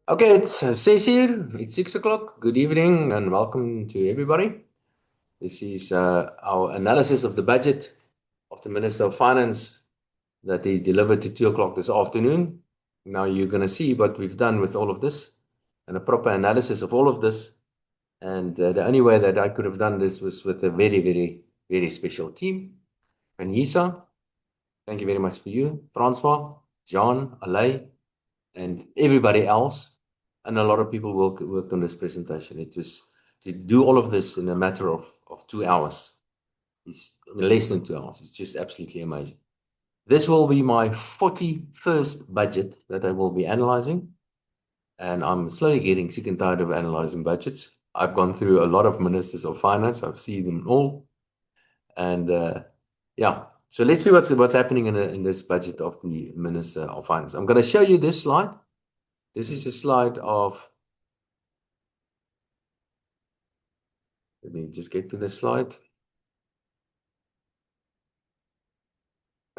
Okay, it says here it's 6 o'clock. Good evening and welcome to everybody. This is our analysis of the budget of the Minister of Finance that he delivered to 2 o'clock this afternoon. Now you're going to see what we've done with all of this and a proper analysis of all of this. And the only way that I could have done this was with a very, very, very special team. Vanessa, thank you very much for you. Francois, John, Alay, and everybody else. And a lot of people worked on this presentation. It was to do all of this in a matter of 2 hours. It's less than 2 hours. It's just absolutely amazing. This will be my 41st budget that I will be analyzing. And I'm slowly getting sick and tired of analyzing budgets. I've gone through a lot of ministers of finance. I've seen them all. And yeah, so let's see what's happening in this budget of the Minister of Finance. I'm going to show you this slide. This is a slide of, let me just get to the slide.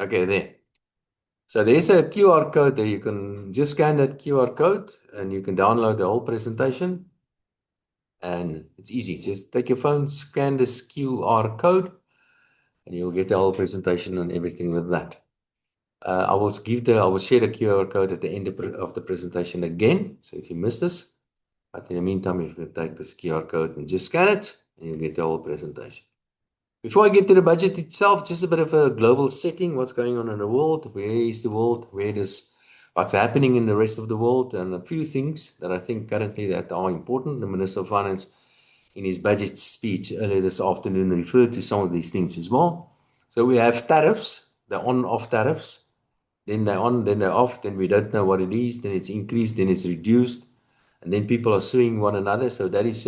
Okay, there. So there's a QR code there. You can just scan that QR code and you can download the whole presentation. And it's easy. Just take your phone, scan this QR code, and you'll get the whole presentation and everything with that. I will share the QR code at the end of the presentation again. So if you missed this, but in the meantime, you can take this QR code and just scan it, and you'll get the whole presentation. Before I get to the budget itself, just a bit of a global setting. What's going on in the world? Where is the world? What's happening in the rest of the world? And a few things that I think currently that are important. The Minister of Finance, in his budget speech earlier this afternoon, referred to some of these things as well. So we have tariffs, the on-off tariffs. Then they're on, then they're off. Then we don't know what it is. Then it's increased. Then it's reduced. And then people are suing one another. So that's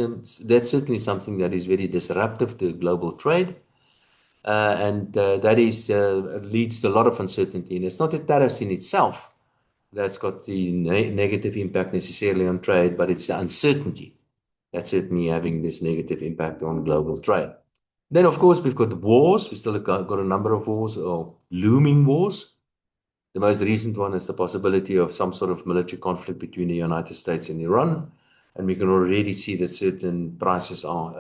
certainly something that is very disruptive to global trade. And that leads to a lot of uncertainty. And it's not the tariffs in itself that's got the negative impact necessarily on trade, but it's the uncertainty that's certainly having this negative impact on global trade. Then, of course, we've got the wars. We still got a number of wars or looming wars. The most recent one is the possibility of some sort of military conflict between the United States and Iran. And we can already see that certain prices are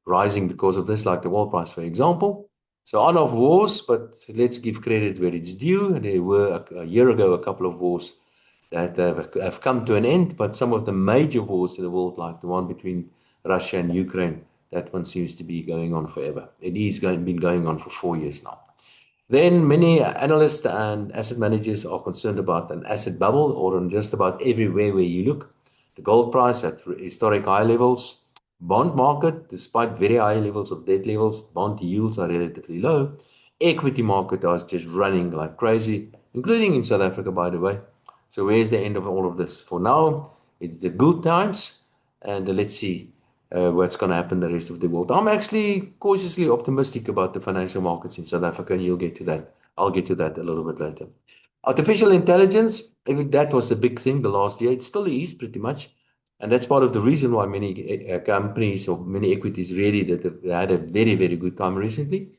rising because of this, like the oil price, for example. So on of wars, but let's give credit where it's due. There were a year ago a couple of wars that have come to an end, but some of the major wars in the world, like the one between Russia and Ukraine, that one seems to be going on forever. It is been going on for 4 years now. Then many analysts and asset managers are concerned about an asset bubble, or on just about everywhere where you look. The gold price at historic high levels. Bond market, despite very high levels of debt levels, bond yields are relatively low. Equity market is just running like crazy, including in South Africa, by the way. So where's the end of all of this? For now, it's the good times, and let's see what's going to happen the rest of the world. I'm actually cautiously optimistic about the financial markets in South Africa, and you'll get to that. I'll get to that a little bit later. Artificial intelligence, that was a big thing the last year. It still is pretty much. And that's part of the reason why many companies or many equities really that have had a very, very good time recently.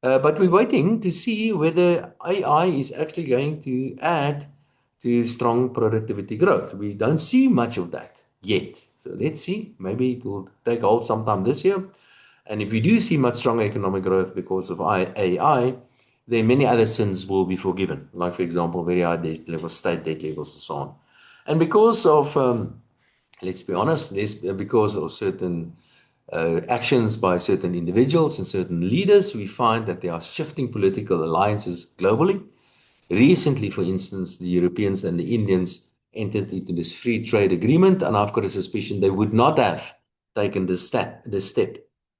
But we're waiting to see whether AI is actually going to add to strong productivity growth. We don't see much of that yet. So let's see. Maybe it will take hold sometime this year. And if we do see much stronger economic growth because of AI, then many other sins will be forgiven. Like, for example, very high debt levels, state debt levels, and so on. And because of let's be honest, because of certain actions by certain individuals and certain leaders, we find that there are shifting political alliances globally. Recently, for instance, the Europeans and the Indians entered into this free trade agreement, and I've got a suspicion they would not have taken this step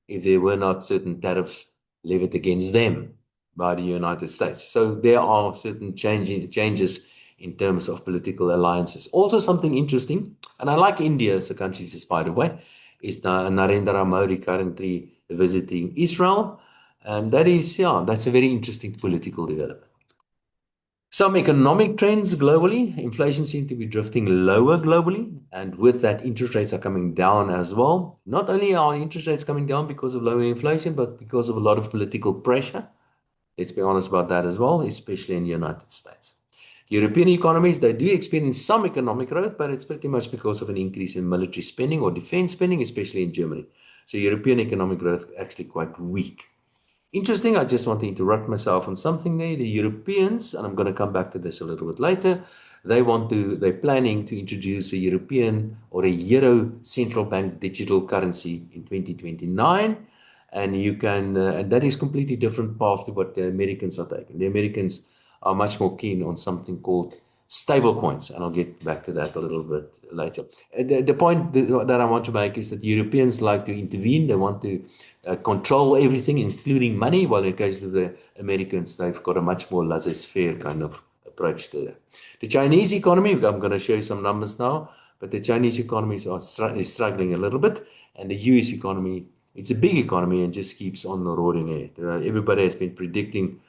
if there were not certain tariffs levied against them by the United States. So there are certain changes in terms of political alliances. Also, something interesting, and I like India as a country, just by the way, is Narendra Modi currently visiting Israel. And that's a very interesting political development. Some economic trends globally. Inflation seems to be drifting lower globally, and with that, interest rates are coming down as well. Not only are interest rates coming down because of lower inflation, but because of a lot of political pressure. Let's be honest about that as well, especially in the United States. European economies, they do experience some economic growth, but it's pretty much because of an increase in military spending or defense spending, especially in Germany. So European economic growth actually quite weak. Interesting, I just want to interrupt myself on something there. The Europeans, and I'm going to come back to this a little bit later, they're planning to introduce a European or a Euro central bank digital currency in 2029. And and that is completely different path to what the Americans are taking. The Americans are much more keen on something called stablecoins, and I'll get back to that a little bit later. The point that I want to make is that Europeans like to intervene. They want to control everything, including money, while in the case of the Americans, they've got a much more laissez-faire kind of approach to that. The Chinese economy, I'm going to show you some numbers now, but the Chinese economy is struggling a little bit, and the US economy, it's a big economy and just keeps on roaring ahead. Everybody has been predicting,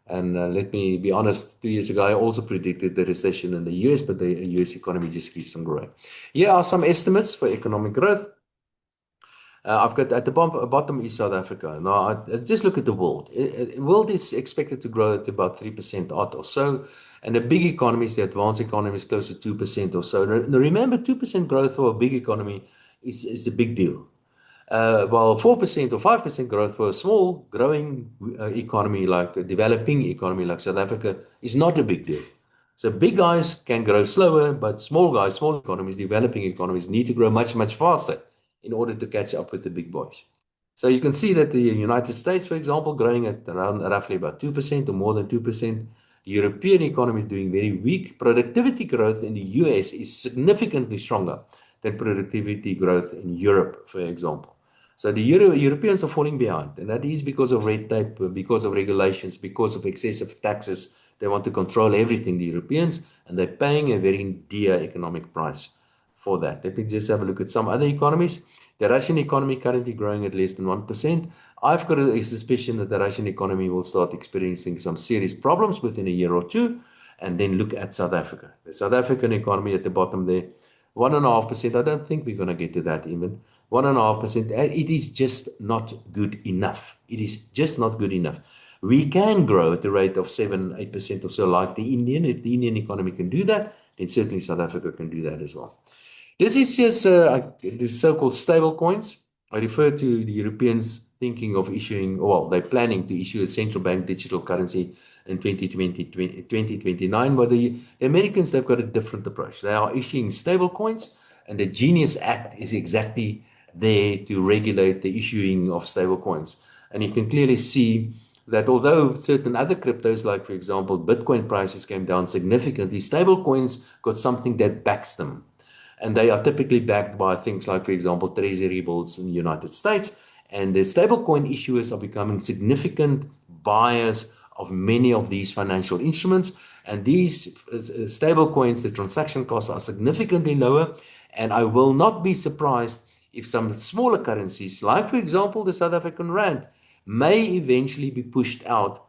and let me be honest, 2 years ago, I also predicted the recession in the US, but the US economy just keeps on growing. Here are some estimates for economic growth. I've got at the bottom is South Africa. Now, just look at the world. The world is expected to grow at about 3% odd or so. And the big economies, the advanced economies, close to 2% or so. Now, remember, 2% growth for a big economy is a big deal. While 4% or 5% growth for a small growing economy like a developing economy like South Africa is not a big deal. So big guys can grow slower, but small guys, small economies, developing economies need to grow much, much faster in order to catch up with the big boys. So you can see that the United States, for example, growing at around roughly about 2% or more than 2%. The European economy is doing very weak. Productivity growth in the US is significantly stronger than productivity growth in Europe, for example. So the Europeans are falling behind, and that is because of red tape, because of regulations, because of excessive taxes. They want to control everything, the Europeans, and they're paying a very dear economic price for that. Let me just have a look at some other economies. The Russian economy currently growing at less than 1%. I've got a suspicion that the Russian economy will start experiencing some serious problems within a year or two. And then look at South Africa. The South African economy at the bottom there, 1.5%. I don't think we're going to get to that even. 1.5%. It is just not good enough. It is just not good enough. We can grow at the rate of 7, 8% or so like the Indian. If the Indian economy can do that, then certainly South Africa can do that as well. This is just the so-called stable coins. I refer to the Europeans thinking of issuing, well, they're planning to issue a central bank digital currency in 2029, but the Americans, they've got a different approach. They are issuing stable coins, and the Genius Act is exactly there to regulate the issuing of stable coins. And you can clearly see that although certain other cryptos, like for example, Bitcoin prices came down significantly, stable coins got something that backs them. And they are typically backed by things like, for example, treasury bills in the United States. And the stablecoin issuers are becoming significant buyers of many of these financial instruments. And these stablecoins, the transaction costs are significantly lower. And I will not be surprised if some smaller currencies, like, for example, the South African Rand, may eventually be pushed out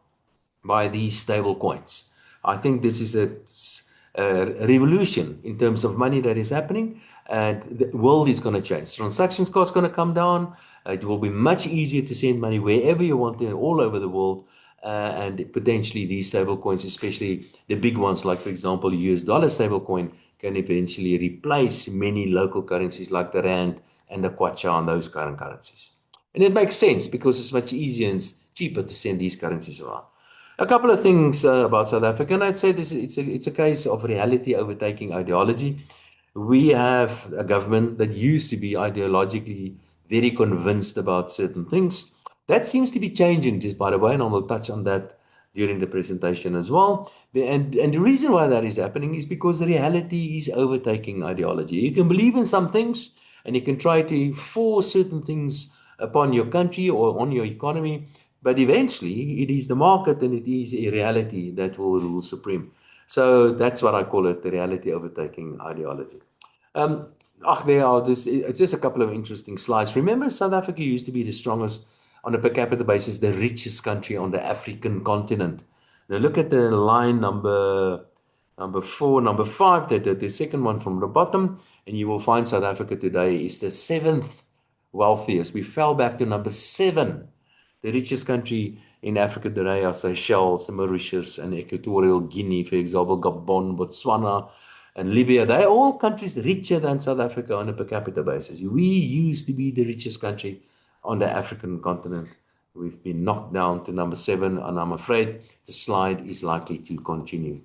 by these stable coins. I think this is a revolution in terms of money that is happening, and the world is going to change. Transactions costs going to come down. It will be much easier to send money wherever you want to, all over the world. And potentially these stable coins, especially the big ones, like for example, US dollar stable coin, can eventually replace many local currencies like the Rand and the Kwacha and those current currencies. And it makes sense because it's much easier and cheaper to send these currencies around. A couple of things about South Africa, and I'd say it's a case of reality overtaking ideology. We have a government that used to be ideologically very convinced about certain things. That seems to be changing, just by the way, and I will touch on that during the presentation as well. And the reason why that is happening is because the reality is overtaking ideology. You can believe in some things, and you can try to force certain things upon your country or on your economy, but eventually it is the market and it is a reality that will rule supreme. So that's what I call it, the reality overtaking ideology. Um, it's just a couple of interesting slides. Remember, South Africa used to be the strongest on a per capita basis, the richest country on the African continent. Now look at the line number 4, number 5, the second one from the bottom, and you will find South Africa today is the 7th wealthiest. We fell back to number 7, the richest country in Africa today are Seychelles, Mauritius, and Equatorial Guinea, for example, Gabon, Botswana, and Libya. They're all countries richer than South Africa on a per capita basis. We used to be the richest country on the African continent. We've been knocked down to number 7, and I'm afraid the slide is likely to continue.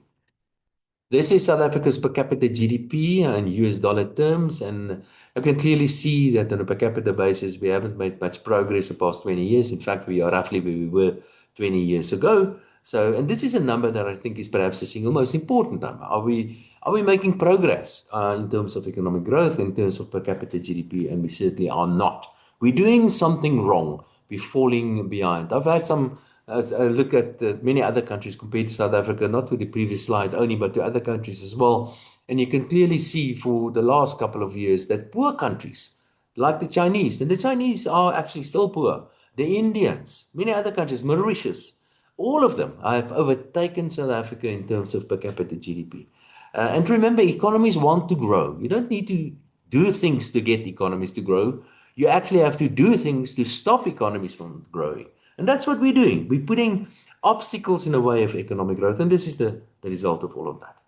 This is South Africa's per capita GDP in US dollar terms, and you can clearly see that on a per capita basis, we haven't made much progress the past 20 years. In fact, we are roughly where we were 20 years ago. So, and this is a number that I think is perhaps the single most important number. Are we making progress in terms of economic growth, in terms of per capita GDP? And we certainly are not. We're doing something wrong. We're falling behind. I've had some look at many other countries compared to South Africa, not to the previous slide only, but to other countries as well. And you can clearly see for the last couple of years that poor countries, like the Chinese, and the Chinese are actually still poor, the Indians, many other countries, Mauritius, all of them have overtaken South Africa in terms of per capita GDP. And remember, economies want to grow. You don't need to do things to get economies to grow. You actually have to do things to stop economies from growing. And that's what we're doing. We're putting obstacles in the way of economic growth. And this is the result of all of that.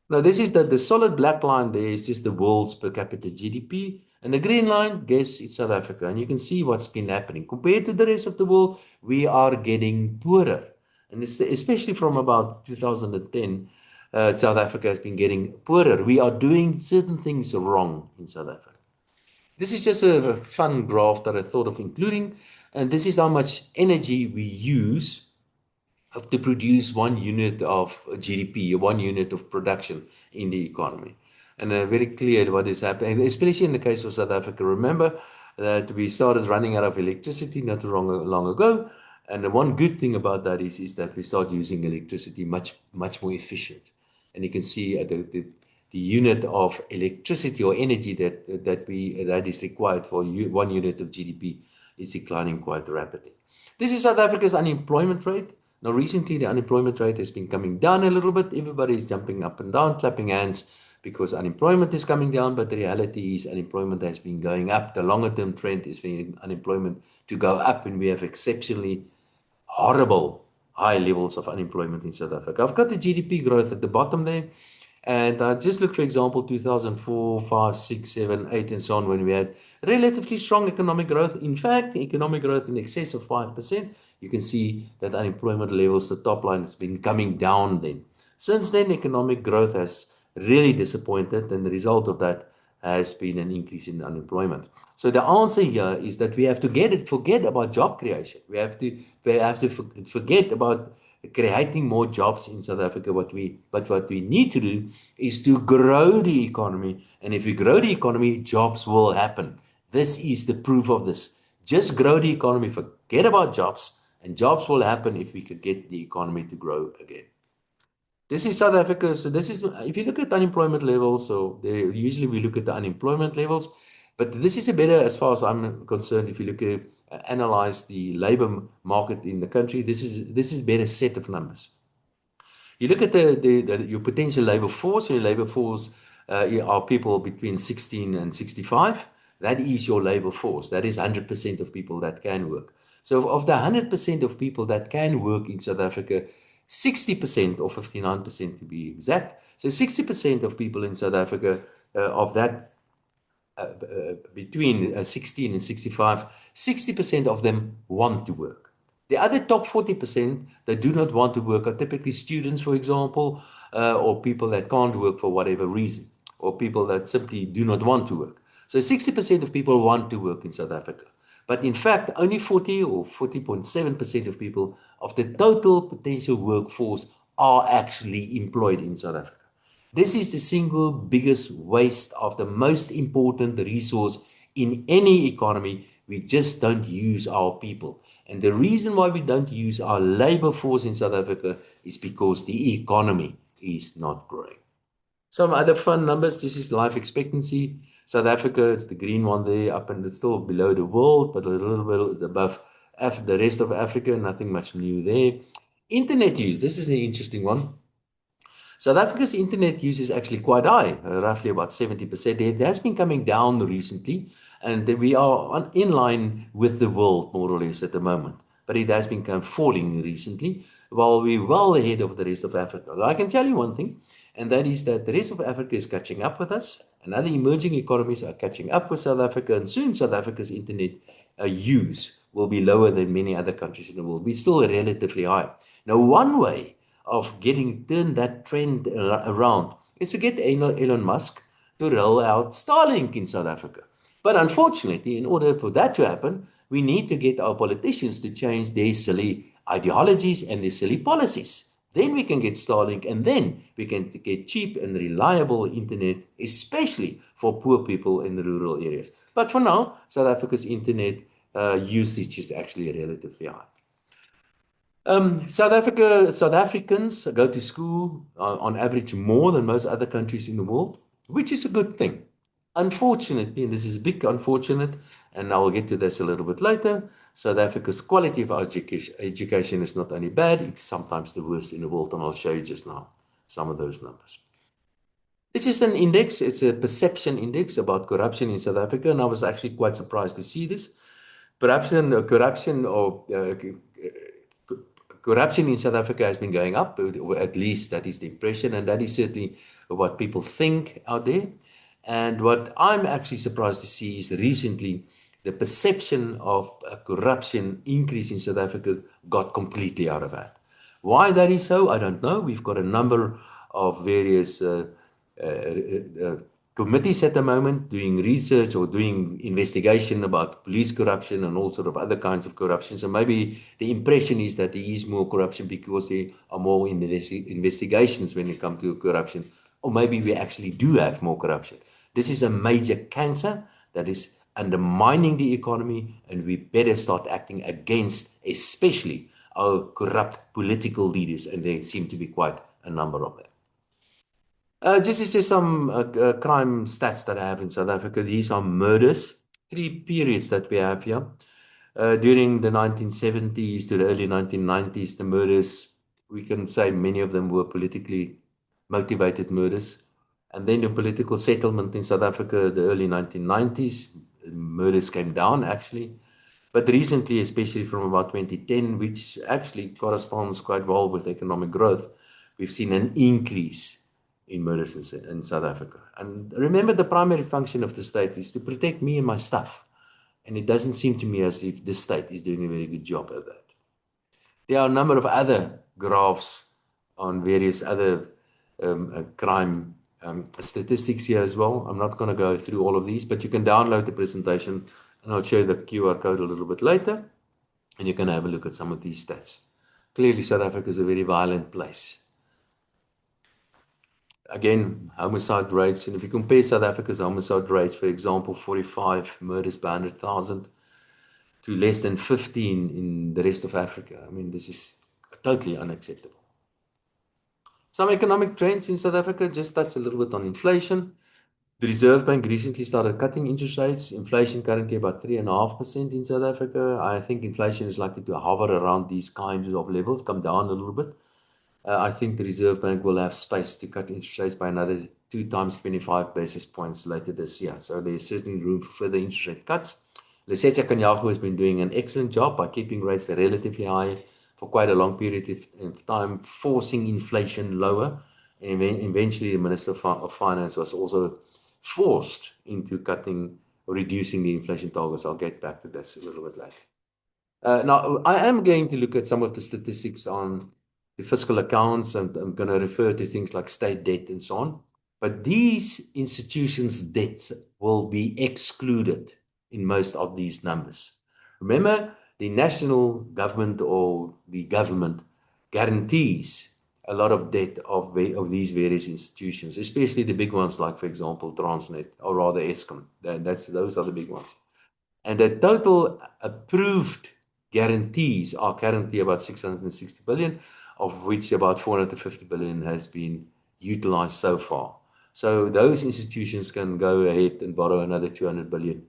Now, this is the solid black line there is just the world's per capita GDP. And the green line, guess it's South Africa. And you can see what's been happening. Compared to the rest of the world, we are getting poorer. And especially from about 2010, South Africa has been getting poorer. We are doing certain things wrong in South Africa. This is just a fun graph that I thought of including, and this is how much energy we use to produce 1 unit of GDP, 1 unit of production in the economy. And very clear what is happening, especially in the case of South Africa. Remember that we started running out of electricity not long ago, and the one good thing about that is that we start using electricity much more efficient. And you can see the unit of electricity or energy that is required for 1 unit of GDP is declining quite rapidly. This is South Africa's unemployment rate. Now, recently the unemployment rate has been coming down a little bit. Everybody is jumping up and down, clapping hands because unemployment is coming down, but the reality is unemployment has been going up. The longer term trend is for unemployment to go up, and we have exceptionally horrible high levels of unemployment in South Africa. I've got the GDP growth at the bottom there. And just look, for example, 2004, 5, 6, 7, 8, and so on, when we had relatively strong economic growth. In fact, economic growth in excess of 5%. You can see that unemployment levels, the top line, has been coming down then. Since then, economic growth has really disappointed, and the result of that has been an increase in unemployment. So the answer here is that we have to forget about job creation. We have to forget about creating more jobs in South Africa. But what we need to do is to grow the economy. And if we grow the economy, jobs will happen. This is the proof of this. Just grow the economy, forget about jobs, and jobs will happen if we could get the economy to grow again. This is South Africa. So this is, if you look at unemployment levels, so usually we look at the unemployment levels, but this is a better, as far as I'm concerned, if you look at analyze the labor market in the country, this is a better set of numbers. You look at your potential labor force. Your labor force are people between 16 and 65. That is your labor force. That is 100% of people that can work. So of the 100% of people that can work in South Africa, 60% or 59% to be exact. So 60% of people in South Africa of that between 16 and 65, 60% of them want to work. The other top 40% that do not want to work are typically students, for example, or people that can't work for whatever reason, or people that simply do not want to work. So 60% of people want to work in South Africa. But in fact, only 40 or 40.7% of people of the total potential workforce are actually employed in South Africa. This is the single biggest waste of the most important resource in any economy. We just don't use our people. And the reason why we don't use our labor force in South Africa is because the economy is not growing. Some other fun numbers. This is life expectancy. South Africa, it's the green one there, up and it's still below the world, but a little bit above the rest of Africa. Nothing much new there. Internet use. This is an interesting one. South Africa's internet use is actually quite high, roughly about 70%. It has been coming down recently, and we are in line with the world, more or less, at the moment. but it has been kind of falling recently, while we're well ahead of the rest of Africa. I can tell you one thing, and that is that the rest of Africa is catching up with us, and other emerging economies are catching up with South Africa, and soon South Africa's internet use will be lower than many other countries in the world. We're still relatively high. Now, one way of turn that trend around is to get Elon Musk to roll out Starlink in South Africa. But unfortunately, in order for that to happen, we need to get our politicians to change their silly ideologies and their silly policies. Then we can get Starlink, and then we can get cheap and reliable internet, especially for poor people in the rural areas. But for now, South Africa's internet usage is actually relatively high. South Africans go to school on average more than most other countries in the world, which is a good thing. Unfortunately, and this is a big unfortunate, and I will get to this a little bit later, South Africa's quality of education is not only bad, it's sometimes the worst in the world, and I'll show you just now some of those numbers. This is an index, it's a perception index about corruption in South Africa, and I was actually quite surprised to see this. Corruption in South Africa has been going up, or at least that is the impression, and that is certainly what people think out there. And what I'm actually surprised to see is recently the perception of corruption increase in South Africa got completely out of hand. Why that is so, I don't know. We've got a number of various committees at the moment doing research or doing investigation about police corruption and all sort of other kinds of corruption. So maybe the impression is that there is more corruption because there are more investigations when it comes to corruption. Or maybe we actually do have more corruption. This is a major cancer that is undermining the economy, and we better start acting against, especially our corrupt political leaders, and there seem to be quite a number of them. This is just some crime stats that I have in South Africa. These are murders, 3 periods that we have here. During the 1970s to the early 1990s, the murders, we can say many of them were politically motivated murders. And then the political settlement in South Africa, the early 1990s, murders came down actually. But recently, especially from about 2010, which actually corresponds quite well with economic growth, we've seen an increase in murders in South Africa. And remember, the primary function of the state is to protect me and my stuff. And it doesn't seem to me as if the state is doing a very good job at that. There are a number of other graphs on various other crime statistics here as well. I'm not going to go through all of these, but you can download the presentation, and I'll show you the QR code a little bit later, and you can have a look at some of these stats. Clearly, South Africa is a very violent place. Again, homicide rates, and if you compare South Africa's homicide rates, for example, 45 murders per 100,000 to less than 15 in the rest of Africa, I mean, this is totally unacceptable. Some economic trends in South Africa, just touch a little bit on inflation. The Reserve Bank recently started cutting interest rates. Inflation currently about 3.5% in South Africa. I think inflation is likely to hover around these kinds of levels, come down a little bit. I think the Reserve Bank will have space to cut interest rates by another 2 times 25 basis points later this year. So there's certainly room for further interest rate cuts. Lesetja Kganyago has been doing an excellent job by keeping rates relatively high for quite a long period of time, forcing inflation lower. And eventually the Minister of Finance was also forced into reducing the inflation targets. I'll get back to this a little bit later. Now, I am going to look at some of the statistics on the fiscal accounts, and I'm going to refer to things like state debt and so on. But these institutions' debts will be excluded in most of these numbers. Remember, the national government or the government guarantees a lot of debt of these various institutions, especially the big ones like, for example, Transnet, or rather Eskom. Those are the big ones. And the total approved guarantees are currently about 660 billion, of which about 450 billion has been utilized so far. So those institutions can go ahead and borrow another 200 billion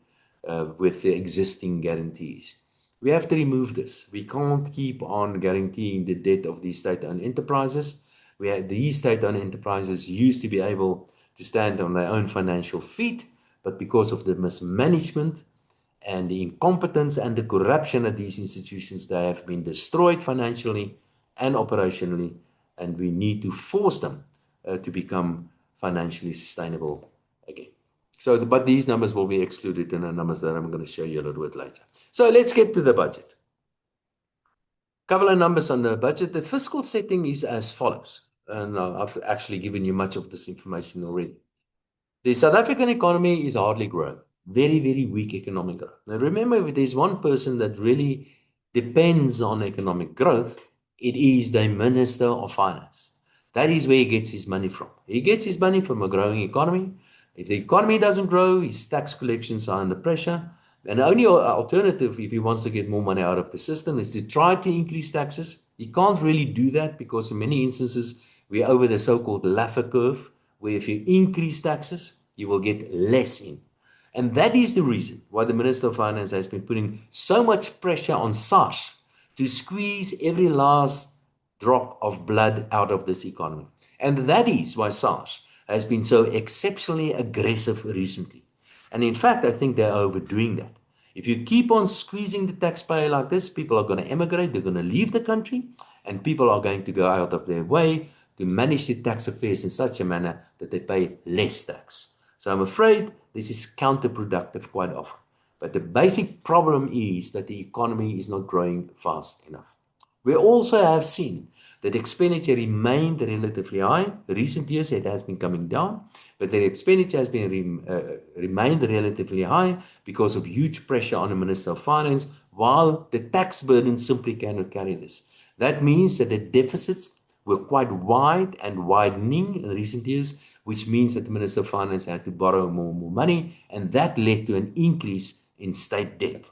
with the existing guarantees. We have to remove this. We can't keep on guaranteeing the debt of these state-owned enterprises. These state-owned enterprises used to be able to stand on their own financial feet, but because of the mismanagement and the incompetence and the corruption at these institutions, they have been destroyed financially and operationally, and we need to force them to become financially sustainable again. So, but these numbers will be excluded in the numbers that I'm going to show you a little bit later. So let's get to the budget. Couple of numbers on the budget. The fiscal setting is as follows, and I've actually given you much of this information already. The South African economy is hardly growing. Very, very weak economic growth. Now remember, if there's one person that really depends on economic growth, it is the Minister of Finance. That is where he gets his money from. He gets his money from a growing economy. If the economy doesn't grow, his tax collections are under pressure. And the only alternative, if he wants to get more money out of the system, is to try to increase taxes. He can't really do that because in many instances, we're over the so-called Laffer curve, where if you increase taxes, you will get less in. And that is the reason why the Minister of Finance has been putting so much pressure on SARS to squeeze every last drop of blood out of this economy. And that is why SARS has been so exceptionally aggressive recently. And in fact, I think they're overdoing that. If you keep on squeezing the taxpayer like this, people are going to emigrate, they're going to leave the country, and people are going to go out of their way to manage the tax affairs in such a manner that they pay less tax. So I'm afraid this is counterproductive quite often. But the basic problem is that the economy is not growing fast enough. We also have seen that expenditure remained relatively high. In recent years, it has been coming down, but the expenditure has been remained relatively high because of huge pressure on the Minister of Finance, while the tax burden simply cannot carry this. That means that the deficits were quite wide and widening in recent years, which means that the Minister of Finance had to borrow more and more money, and that led to an increase in state debt.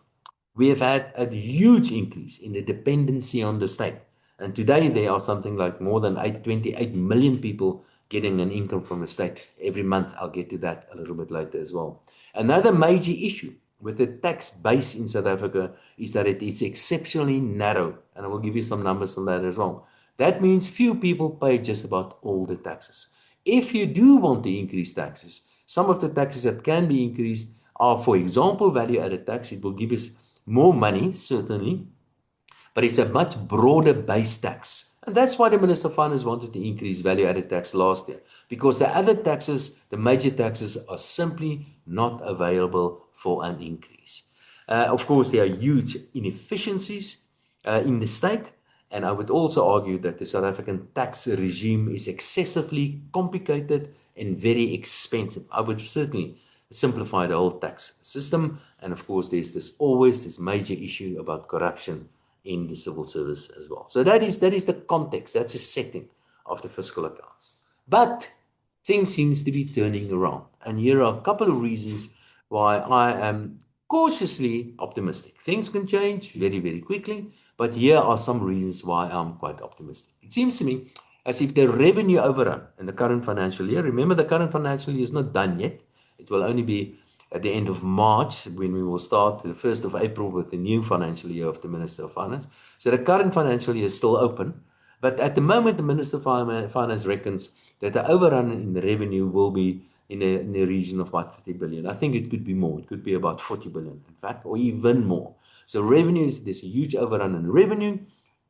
We have had a huge increase in the dependency on the state. And today there are something like more than 28 million people getting an income from the state every month. I'll get to that a little bit later as well. Another major issue with the tax base in South Africa is that it is exceptionally narrow. And I will give you some numbers on that as well. That means few people pay just about all the taxes. If you do want to increase taxes, some of the taxes that can be increased are, for example, value-added tax. It will give us more money, certainly, but it's a much broader base tax. And that's why the Minister of Finance wanted to increase value-added tax last year, because the other taxes, the major taxes, are simply not available for an increase. Of course, there are huge inefficiencies in the state, and I would also argue that the South African tax regime is excessively complicated and very expensive. I would certainly simplify the whole tax system, and of course, there's always this major issue about corruption in the civil service as well. So that is the context, that's the setting of the fiscal accounts. But things seems to be turning around, and here are a couple of reasons why I am cautiously optimistic. Things can change very, very quickly, but here are some reasons why I'm quite optimistic. It seems to me as if the revenue overrun in the current financial year, remember the current financial year is not done yet. It will only be at the end of March when we will start the 1st of April with the new financial year of the Minister of Finance. So the current financial year is still open. But at the moment, the Minister of Finance reckons that the overrun in the revenue will be in a region of about 30 billion. I think it could be more. It could be about 40 billion, in fact, or even more. So there's a huge overrun in revenue,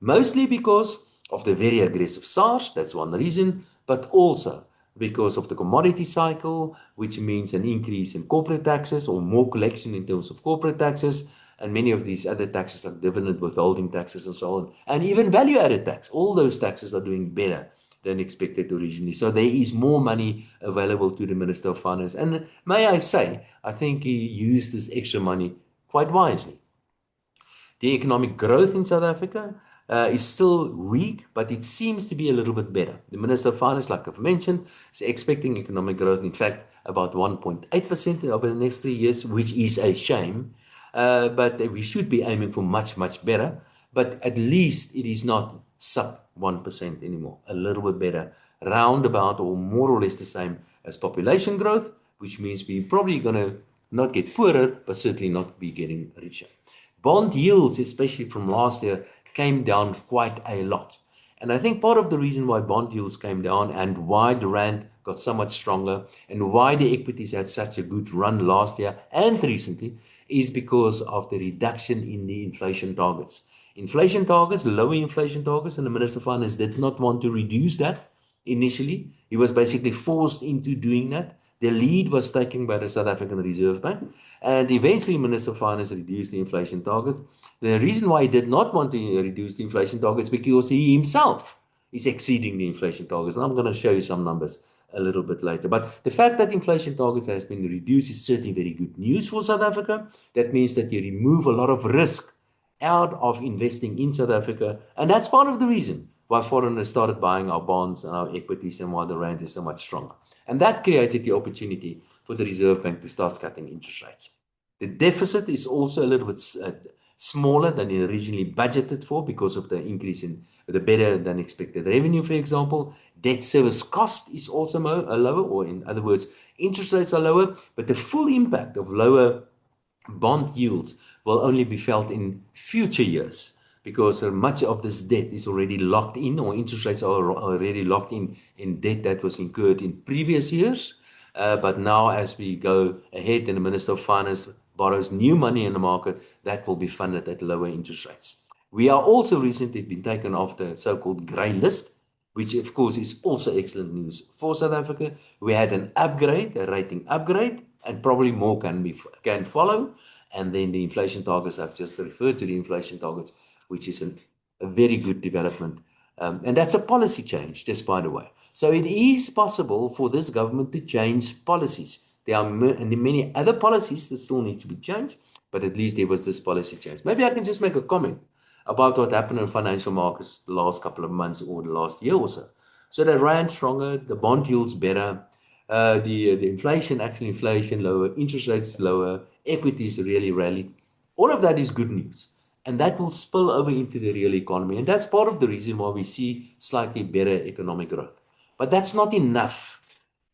mostly because of the very aggressive SARS. That's one reason, but also because of the commodity cycle, which means an increase in corporate taxes or more collection in terms of corporate taxes, and many of these other taxes like dividend withholding taxes and so on, and even value-added tax. All those taxes are doing better than expected originally. So there is more money available to the Minister of Finance. And may I say, I think he used this extra money quite wisely. The economic growth in South Africa is still weak, but it seems to be a little bit better. The Minister of Finance, like I've mentioned, is expecting economic growth, in fact, about 1.8% over the next 3 years, which is a shame. But we should be aiming for much, much better. But at least it is not sub 1% anymore. A little bit better, roundabout or more or less the same as population growth, which means we're probably going to not get poorer, but certainly not be getting richer. Bond yields, especially from last year, came down quite a lot. And I think part of the reason why bond yields came down and why the rand got so much stronger, and why the equities had such a good run last year and recently is because of the reduction in the inflation targets. Inflation targets, lower inflation targets, and the Minister of Finance did not want to reduce that initially. He was basically forced into doing that. The lead was taken by the South African Reserve Bank, and eventually Minister of Finance reduced the inflation target. The reason why he did not want to reduce the inflation target is because he himself is exceeding the inflation targets. And I'm going to show you some numbers a little bit later. But the fact that inflation targets has been reduced is certainly very good news for South Africa. That means that you remove a lot of risk out of investing in South Africa. And that's part of the reason why foreigners started buying our bonds and our equities and why the rand is so much stronger. And that created the opportunity for the Reserve Bank to start cutting interest rates. The deficit is also a little bit smaller than it originally budgeted for because of the increase in the better than expected revenue, for example. Debt service cost is also lower, or in other words, interest rates are lower, but the full impact of lower bond yields will only be felt in future years because much of this debt is already locked in, or interest rates are already locked in debt that was incurred in previous years. But now, as we go ahead and the Minister of Finance borrows new money in the market, that will be funded at lower interest rates. We are also recently been taken off the so-called grey list, which of course is also excellent news for South Africa. We had an upgrade, a rating upgrade, and probably more can follow. And then the inflation targets, I've just referred to the inflation targets, which is a very good development. And that's a policy change, just by the way. So it is possible for this government to change policies. There are many other policies that still need to be changed, but at least there was this policy change. Maybe I can just make a comment about what happened in financial markets the last couple of months or the last year or so. So the rand stronger, the bond yields better, the inflation lower, interest rates lower, equities really rallied. All of that is good news. And that will spill over into the real economy. And that's part of the reason why we see slightly better economic growth. But that's not enough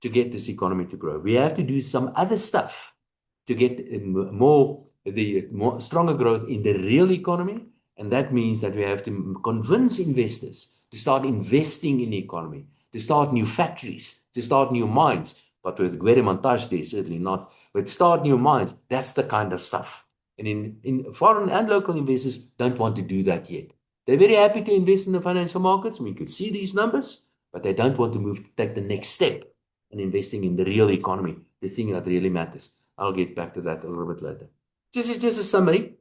to get this economy to grow. We have to do some other stuff to get more stronger growth in the real economy. And that means that we have to convince investors to start investing in the economy, to start new factories, to start new mines. But with Guedemontage, there certainly not. But start new mines, that's the kind of stuff. And in foreign and local investors don't want to do that yet. They're very happy to invest in the financial markets. We could see these numbers, but they don't want to move to take the next step in investing in the real economy, the thing that really matters. I'll get back to that a little bit later. This is just a summary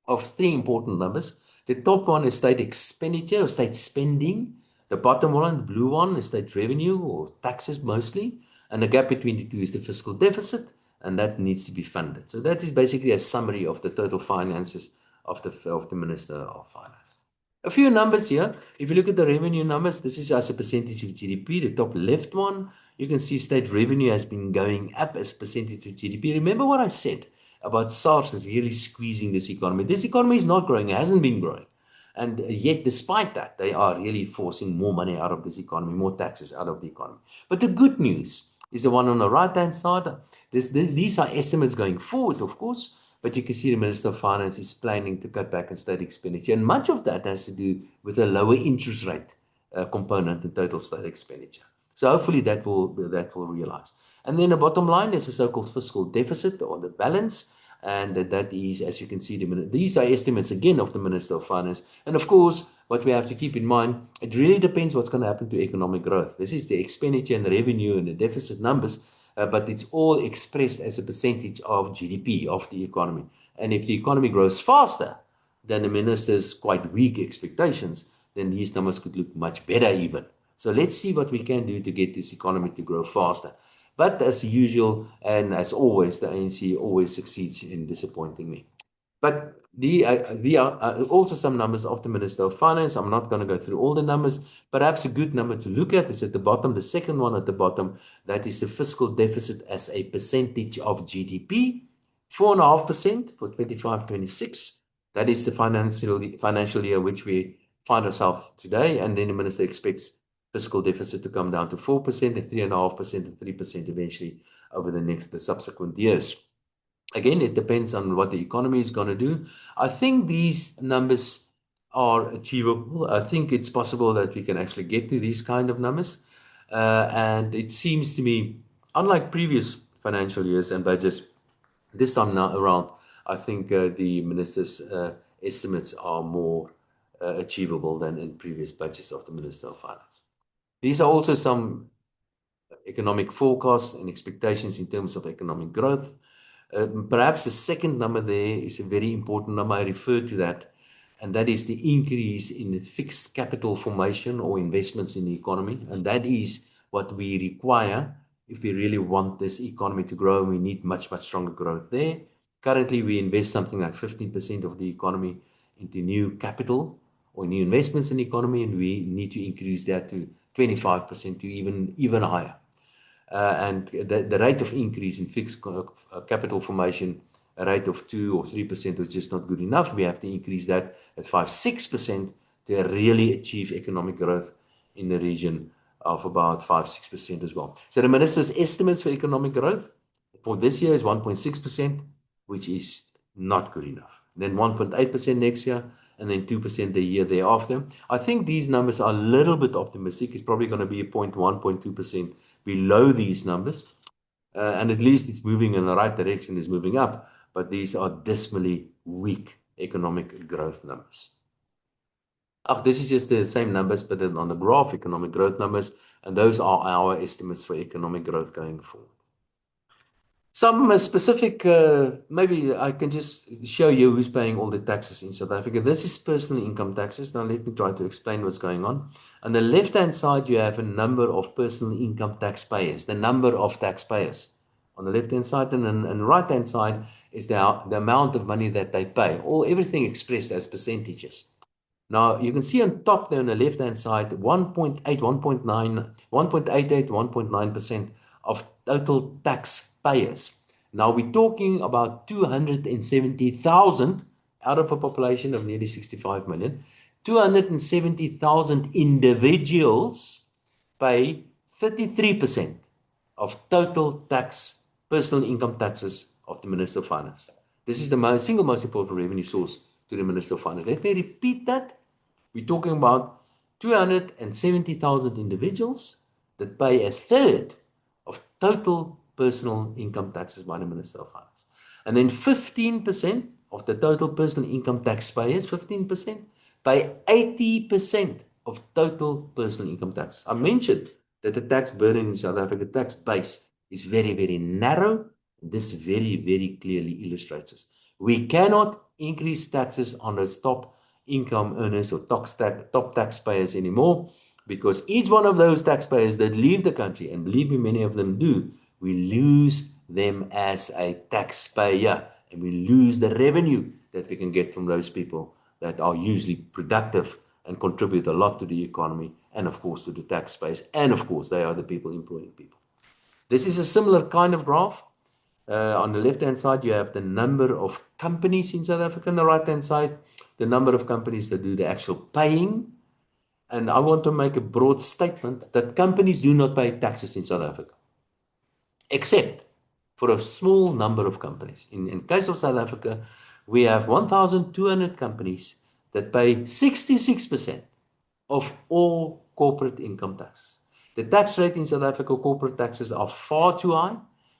of three important numbers. The top one is state expenditure or state spending. The bottom one, the blue one, is state revenue or taxes mostly. And the gap between the two is the fiscal deficit, and that needs to be funded. So that is basically a summary of the total finances of the Minister of Finance. A few numbers here. If you look at the revenue numbers, this is as a percentage of GDP. The top left one, you can see state revenue has been going up as a percentage of GDP. Remember what I said about SARS really squeezing this economy. This economy is not growing, it hasn't been growing. And yet, despite that, they are really forcing more money out of this economy, more taxes out of the economy. But the good news is the one on the right-hand side. These are estimates going forward, of course, but you can see the Minister of Finance is planning to cut back on state expenditure. And much of that has to do with a lower interest rate component in total state expenditure. So hopefully that will realize. And then the bottom line is a so-called fiscal deficit or the balance. And that is, as you can see, these are estimates again of the Minister of Finance. And of course, what we have to keep in mind, it really depends what's going to happen to economic growth. This is the expenditure and the revenue and the deficit numbers, but it's all expressed as a percentage of GDP of the economy. And if the economy grows faster than the minister's quite weak expectations, then these numbers could look much better even. So let's see what we can do to get this economy to grow faster. But as usual, and as always, the ANC always succeeds in disappointing me. But there are also some numbers of the Minister of Finance. I'm not going to go through all the numbers. Perhaps a good number to look at is at the bottom, the second one at the bottom. That is the fiscal deficit as a percentage of GDP, 4.5% for 25-26. That is the financial year which we find ourselves today. And then the minister expects fiscal deficit to come down to 4% and 3.5% and 3% eventually over the subsequent years. Again, it depends on what the economy is going to do. I think these numbers are achievable. I think it's possible that we can actually get to these kind of numbers. And it seems to me, unlike previous financial years and budgets, this time now around, I think the minister's estimates are more achievable than in previous budgets of the Minister of Finance. These are also some economic forecasts and expectations in terms of economic growth. Perhaps the second number there is a very important number. I refer to that, and that is the increase in the fixed capital formation or investments in the economy. And that is what we require if we really want this economy to grow. We need much, much stronger growth there. Currently, we invest something like 15% of the economy into new capital or new investments in the economy, and we need to increase that to 25% to even higher. And the rate of increase in fixed capital formation, a rate of 2 or 3% is just not good enough. We have to increase that at 5-6% to really achieve economic growth in the region of about 5-6% as well. So the minister's estimates for economic growth for this year is 1.6%, which is not good enough. Then 1.8% next year, and then 2% the year thereafter. I think these numbers are a little bit optimistic. It's probably going to be 0.1, 0.2% below these numbers. And at least it's moving in the right direction, it's moving up. But these are dismally weak economic growth numbers. This is just the same numbers, but on the graph, economic growth numbers. And those are our estimates for economic growth going forward. Some specific, maybe I can just show you who's paying all the taxes in South Africa. This is personal income taxes. Now let me try to explain what's going on. On the left-hand side, you have a number of personal income taxpayers, the number of taxpayers. On the left-hand side and on the right-hand side is the amount of money that they pay, or everything expressed as percentages. Now, you can see on top there on the left-hand side, 1.8, 1.9, 1.88, 1.9% of total taxpayers. Now, we're talking about 270,000 out of a population of nearly 65 million. 270,000 individuals pay 33% of total tax, personal income taxes of the Minister of Finance. This is the single most important revenue source to the Minister of Finance. Let me repeat that. We're talking about 270,000 individuals that pay a third of total personal income taxes by the Minister of Finance. And then 15% of the total personal income taxpayers, 15%, pay 80% of total personal income tax. I mentioned that the tax burden in South Africa, tax base, is very, very narrow. This very, very clearly illustrates this. We cannot increase taxes on those top income earners or top taxpayers anymore, because each one of those taxpayers that leave the country, and believe me, many of them do, we lose them as a taxpayer, and we lose the revenue that we can get from those people that are usually productive and contribute a lot to the economy and, of course, to the tax base. And, of course, they are the people employing people. This is a similar kind of graph. On the left-hand side, you have the number of companies in South Africa. On the right-hand side, the number of companies that do the actual paying. And I want to make a broad statement that companies do not pay taxes in South Africa, except for a small number of companies. In case of South Africa, we have 1,200 companies that pay 66% of all corporate income taxes. The tax rate in South Africa, corporate taxes, are far too high.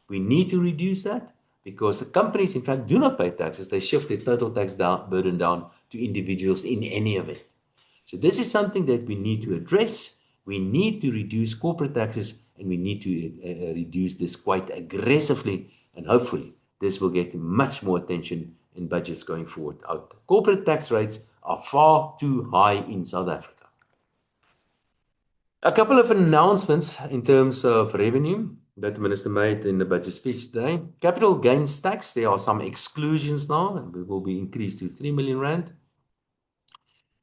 We need to reduce that because the companies, in fact, do not pay taxes. They shift their total tax burden down to individuals in any event. So this is something that we need to address. We need to reduce corporate taxes, and we need to reduce this quite aggressively. And hopefully, this will get much more attention in budgets going forward. Our corporate tax rates are far too high in South Africa. A couple of announcements in terms of revenue that the Minister made in the budget speech today. Capital gains tax, there are some exclusions now, and it will be increased to 3 million rand.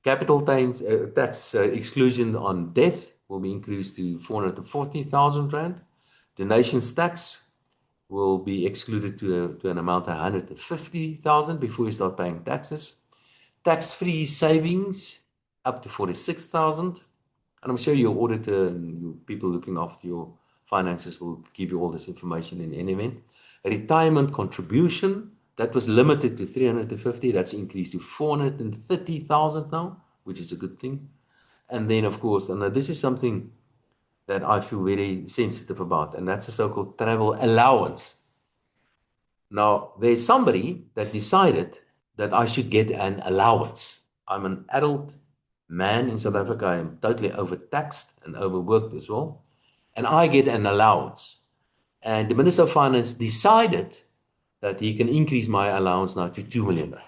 Capital tax exclusion on death will be increased to 440,000 rand. Donations tax will be excluded to an amount of 150,000 before you start paying taxes. Tax-free savings up to 46,000. And I'm sure your auditor and your people looking after your finances will give you all this information in any event. Retirement contribution, that was limited to 350. That's increased to 430,000 now, which is a good thing. And then, of course, and this is something that I feel very sensitive about, and that's a so-called travel allowance. Now, there's somebody that decided that I should get an allowance. I'm an adult man in South Africa. I am totally overtaxed and overworked as well. And I get an allowance. And the Minister of Finance decided that he can increase my allowance now to 2 million rand.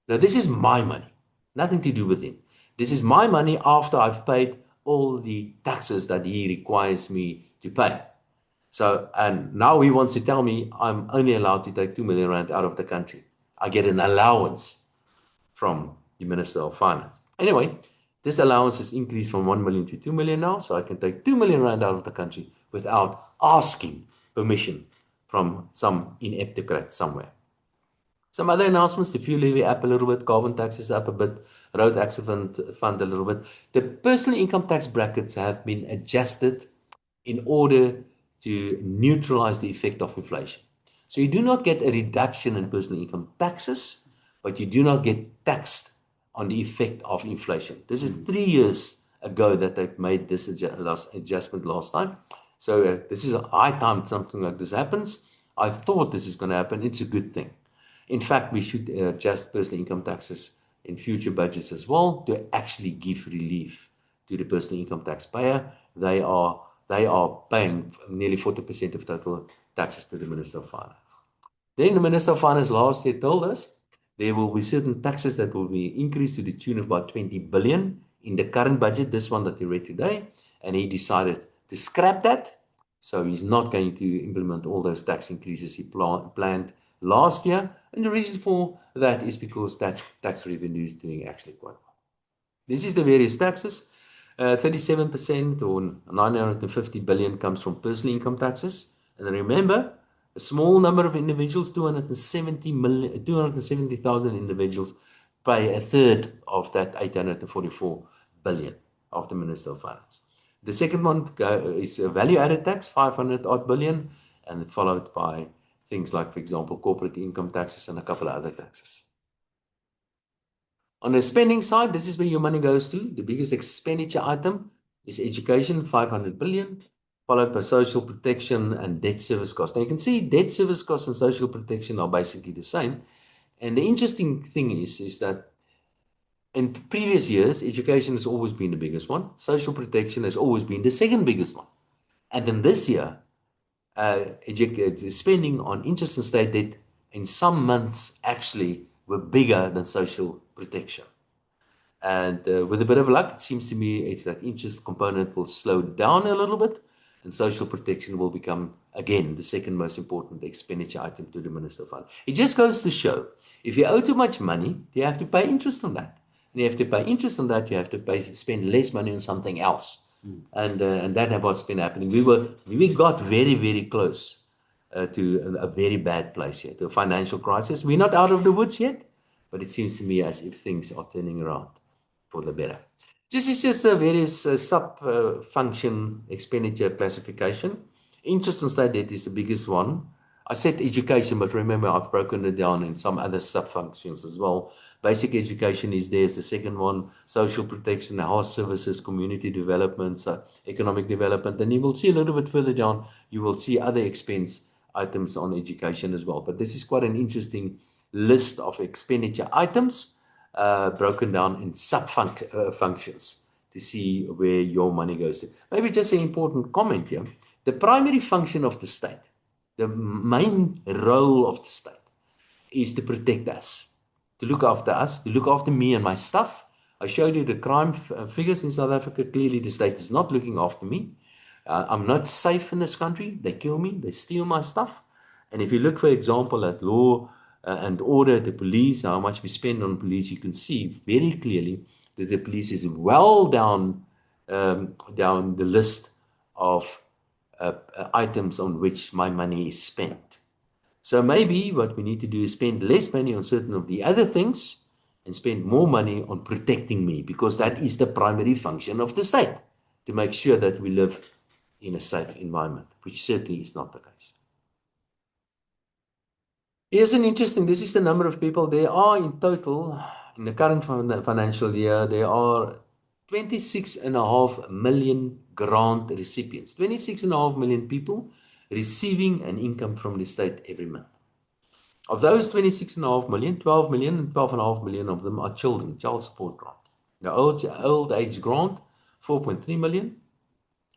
Now, this is my money, nothing to do with him. This is my money after I've paid all the taxes that he requires me to pay. So, and now he wants to tell me I'm only allowed to take 2 million rand out of the country. I get an allowance from the Minister of Finance. Anyway, this allowance is increased from 1 million to 2 million now, so I can take 2 million rand out of the country without asking permission from some ineptocrat somewhere. Some other announcements, the fuel levy up a little bit, carbon tax is up a bit, road accident fund a little bit. The personal income tax brackets have been adjusted in order to neutralize the effect of inflation. So you do not get a reduction in personal income taxes, but you do not get taxed on the effect of inflation. This is 3 years ago that they've made this adjustment last time. So this is a high time something like this happens. I thought this is going to happen. It's a good thing. In fact, we should adjust personal income taxes in future budgets as well to actually give relief to the personal income taxpayer. They are paying nearly 40% of total taxes to the Minister of Finance. Then the Minister of Finance last year told us there will be certain taxes that will be increased to the tune of about 20 billion in the current budget, this one that you read today, and he decided to scrap that. So he's not going to implement all those tax increases he planned last year. And the reason for that is because that tax revenue is doing actually quite well. This is the various taxes. 37% or 950 billion comes from personal income taxes. And remember, a small number of individuals, 270,000 individuals, pay a third of that 844 billion of the Minister of Finance. The second one is a value-added tax, 500 odd billion, and followed by things like, for example, corporate income taxes and a couple of other taxes. On the spending side, this is where your money goes to. The biggest expenditure item is education, 500 billion, followed by social protection and debt service costs. Now you can see debt service costs and social protection are basically the same. And the interesting thing is that in previous years, education has always been the biggest one. Social protection has always been the second biggest one. And then this year, spending on interest and state debt in some months actually were bigger than social protection. And with a bit of luck, it seems to me if that interest component will slow down a little bit, and social protection will become, again, the second most important expenditure item to the Minister Fund. It just goes to show, if you owe too much money, you have to pay interest on that. And you have to pay interest on that, you have to spend less money on something else. And that has what's been happening. We got very, very close to a very bad place here, to a financial crisis. We're not out of the woods yet, but it seems to me as if things are turning around for the better. This is just a various sub-function expenditure classification. Interest on state debt is the biggest one. I said education, but remember I've broken it down in some other sub-functions as well. Basic education is there as the second one. Social protection, health services, community development, economic development. And you will see a little bit further down, you will see other expense items on education as well. But this is quite an interesting list of expenditure items broken down in sub-functions to see where your money goes to. Maybe just an important comment here. The primary function of the state, the main role of the state is to protect us, to look after me and my stuff. I showed you the crime figures in South Africa. Clearly, the state is not looking after me. I'm not safe in this country. They kill me. They steal my stuff. And if you look, for example, at law and order, the police, how much we spend on police, you can see very clearly that the police is well down the list of items on which my money is spent. So maybe what we need to do is spend less money on certain of the other things and spend more money on protecting me, because that is the primary function of the state, to make sure that we live in a safe environment, which certainly is not the case. Here's an interesting, this is the number of people. There are in total, in the current financial year, there are 26.5 million grant recipients. 26.5 million people receiving an income from the state every month. Of those 26.5 million, 12 million and 12.5 million of them are children, child support grant. The old age grant, 4.3 million.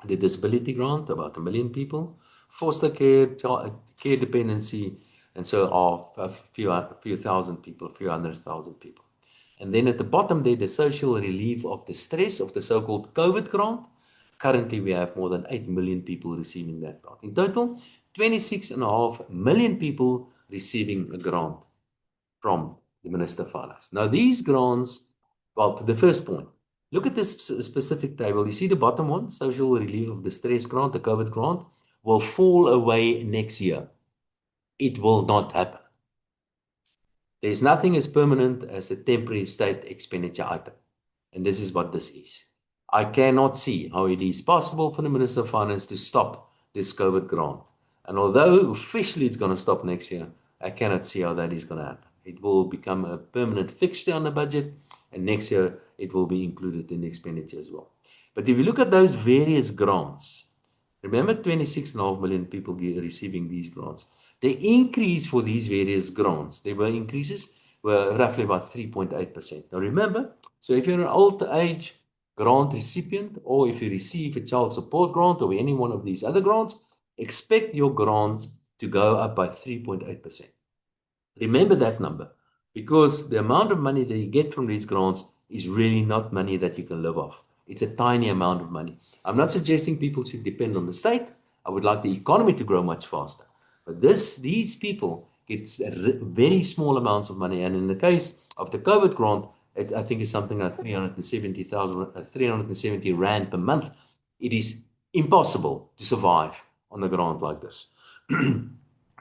The disability grant, about 1 million people. Foster care, care dependency, and so are a few thousand people, a few 100,000 people. And then at the bottom there, the social relief of the stress of the so-called COVID grant. Currently, we have more than 8 million people receiving that grant. In total, 26.5 million people receiving a grant from the Minister of Finance. Now, these grants, well, the first point, look at this specific table. You see the bottom one, social relief of the stress grant, the COVID grant, will fall away next year. It will not happen. There's nothing as permanent as a temporary state expenditure item. And this is what this is. I cannot see how it is possible for the Minister of Finance to stop this COVID grant. And although officially it's going to stop next year, I cannot see how that is going to happen. It will become a permanent fixture on the budget, and next year it will be included in the expenditure as well. But if you look at those various grants, remember 26.5 million people receiving these grants. The increase for these various grants, there were increases, were roughly about 3.8%. Now remember, so if you're an old age grant recipient, or if you receive a child support grant or any one of these other grants, expect your grants to go up by 3.8%. Remember that number, because the amount of money that you get from these grants is really not money that you can live off. It's a tiny amount of money. I'm not suggesting people should depend on the state. I would like the economy to grow much faster. But these people get very small amounts of money. And in the case of the COVID grant, I think it's something like 370 Rand per month. It is impossible to survive on a grant like this.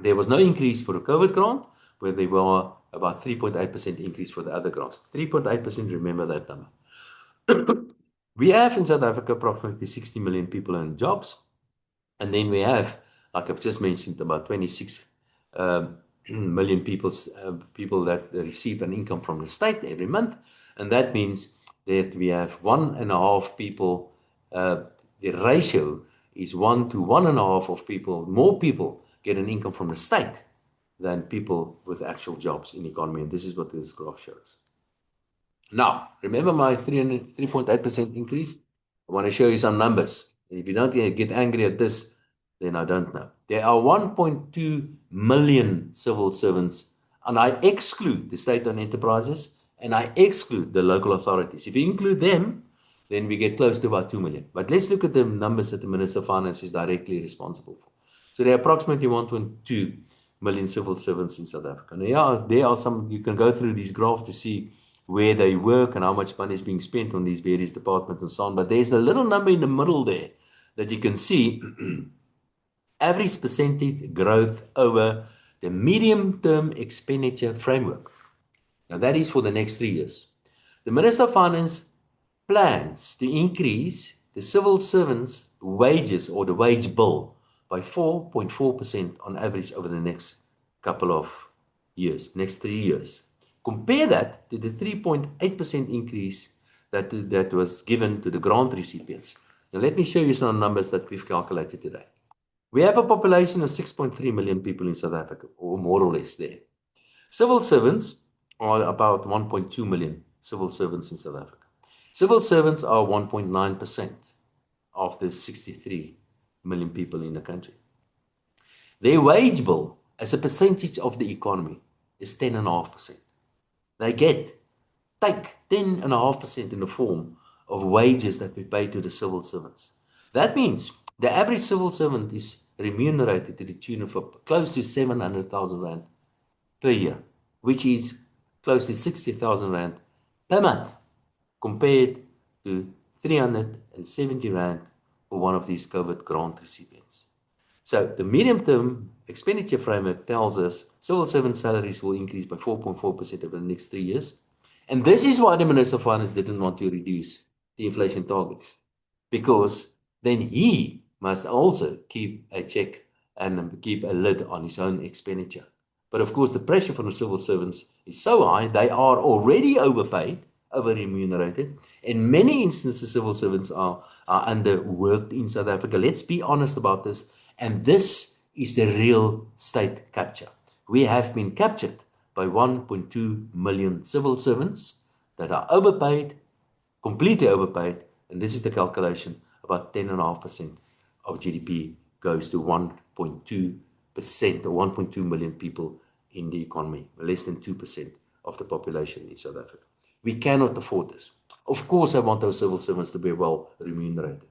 There was no increase for the COVID grant, where there were about 3.8% increase for the other grants. 3.8%, remember that number. We have in South Africa approximately 60 million people in jobs. And then we have, like I've just mentioned, about 26 million people that receive an income from the state every month. And that means that we have 1.5 people, the ratio is 1 to 1.5 of people, more people get an income from the state than people with actual jobs in the economy. And this is what this graph shows. Now, remember my 3.8% increase? I want to show you some numbers. And if you don't get angry at this, then I don't know. There are 1.2 million civil servants, and I exclude the state-owned enterprises, and I exclude the local authorities. If you include them, then we get close to about 2 million. But let's look at the numbers that the Minister of Finance is directly responsible for. So there are approximately 1.2 million civil servants in South Africa. Now, yeah, there are some, you can go through these graphs to see where they work and how much money is being spent on these various departments and so on. But there's a little number in the middle there that you can see average percentage growth over the medium-term expenditure framework. Now, that is for the next 3 years. The Minister of Finance plans to increase the civil servants' wages or the wage bill by 4.4% on average over the next couple of years, next 3 years. Compare that to the 3.8% increase that was given to the grant recipients. Now, let me show you some numbers that we've calculated today. We have a population of 6.3 million people in South Africa, or more or less there. Civil servants are about 1.2 million civil servants in South Africa. Civil servants are 1.9% of the 63 million people in the country. Their wage bill as a percentage of the economy is 10.5%. They take 10.5% in the form of wages that we pay to the civil servants. That means the average civil servant is remunerated to the tune of close to 700,000 Rand per year, which is close to 60,000 Rand per month, compared to 370 Rand for one of these COVID grant recipients. So the medium-term expenditure framework tells us civil servant salaries will increase by 4.4% over the next 3 years. And this is why the Minister of Finance didn't want to reduce the inflation targets, because then he must also keep a check and keep a lid on his own expenditure. But of course, the pressure from the civil servants is so high, they are already overpaid. over-remunerated. In many instances, civil servants are underworked in South Africa. Let's be honest about this. And this is the real state capture. We have been captured by 1.2 million civil servants that are overpaid, completely overpaid, and this is the calculation, about 10.5% of GDP goes to 1.2% or 1.2 million people in the economy, less than 2% of the population in South Africa. We cannot afford this. Of course, I want those civil servants to be well remunerated.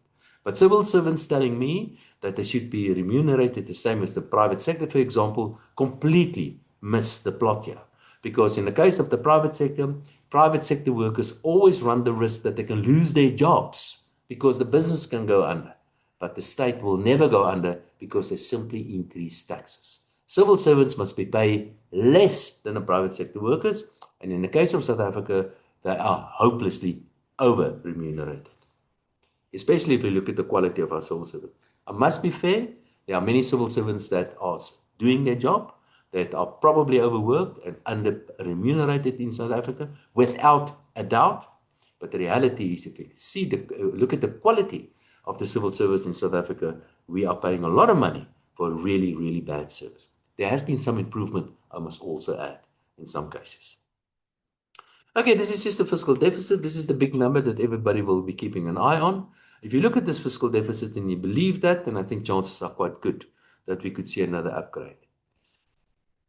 But civil servants telling me that they should be remunerated the same as the private sector, for example, completely miss the plot here. Because in the case of the private sector workers always run the risk that they can lose their jobs because the business can go under. But the state will never go under because they simply increase taxes. Civil servants must be paid less than the private sector workers. And in the case of South Africa, they are hopelessly over remunerated, especially if you look at the quality of our civil servants. I must be fair, there are many civil servants that are doing their job, that are probably overworked and under remunerated in South Africa, without a doubt. But the reality is, if you look at the quality of the civil service in South Africa, we are paying a lot of money for really, really bad service. There has been some improvement, I must also add, in some cases. Okay, this is just a fiscal deficit. This is the big number that everybody will be keeping an eye on. If you look at this fiscal deficit and you believe that, then I think chances are quite good that we could see another upgrade.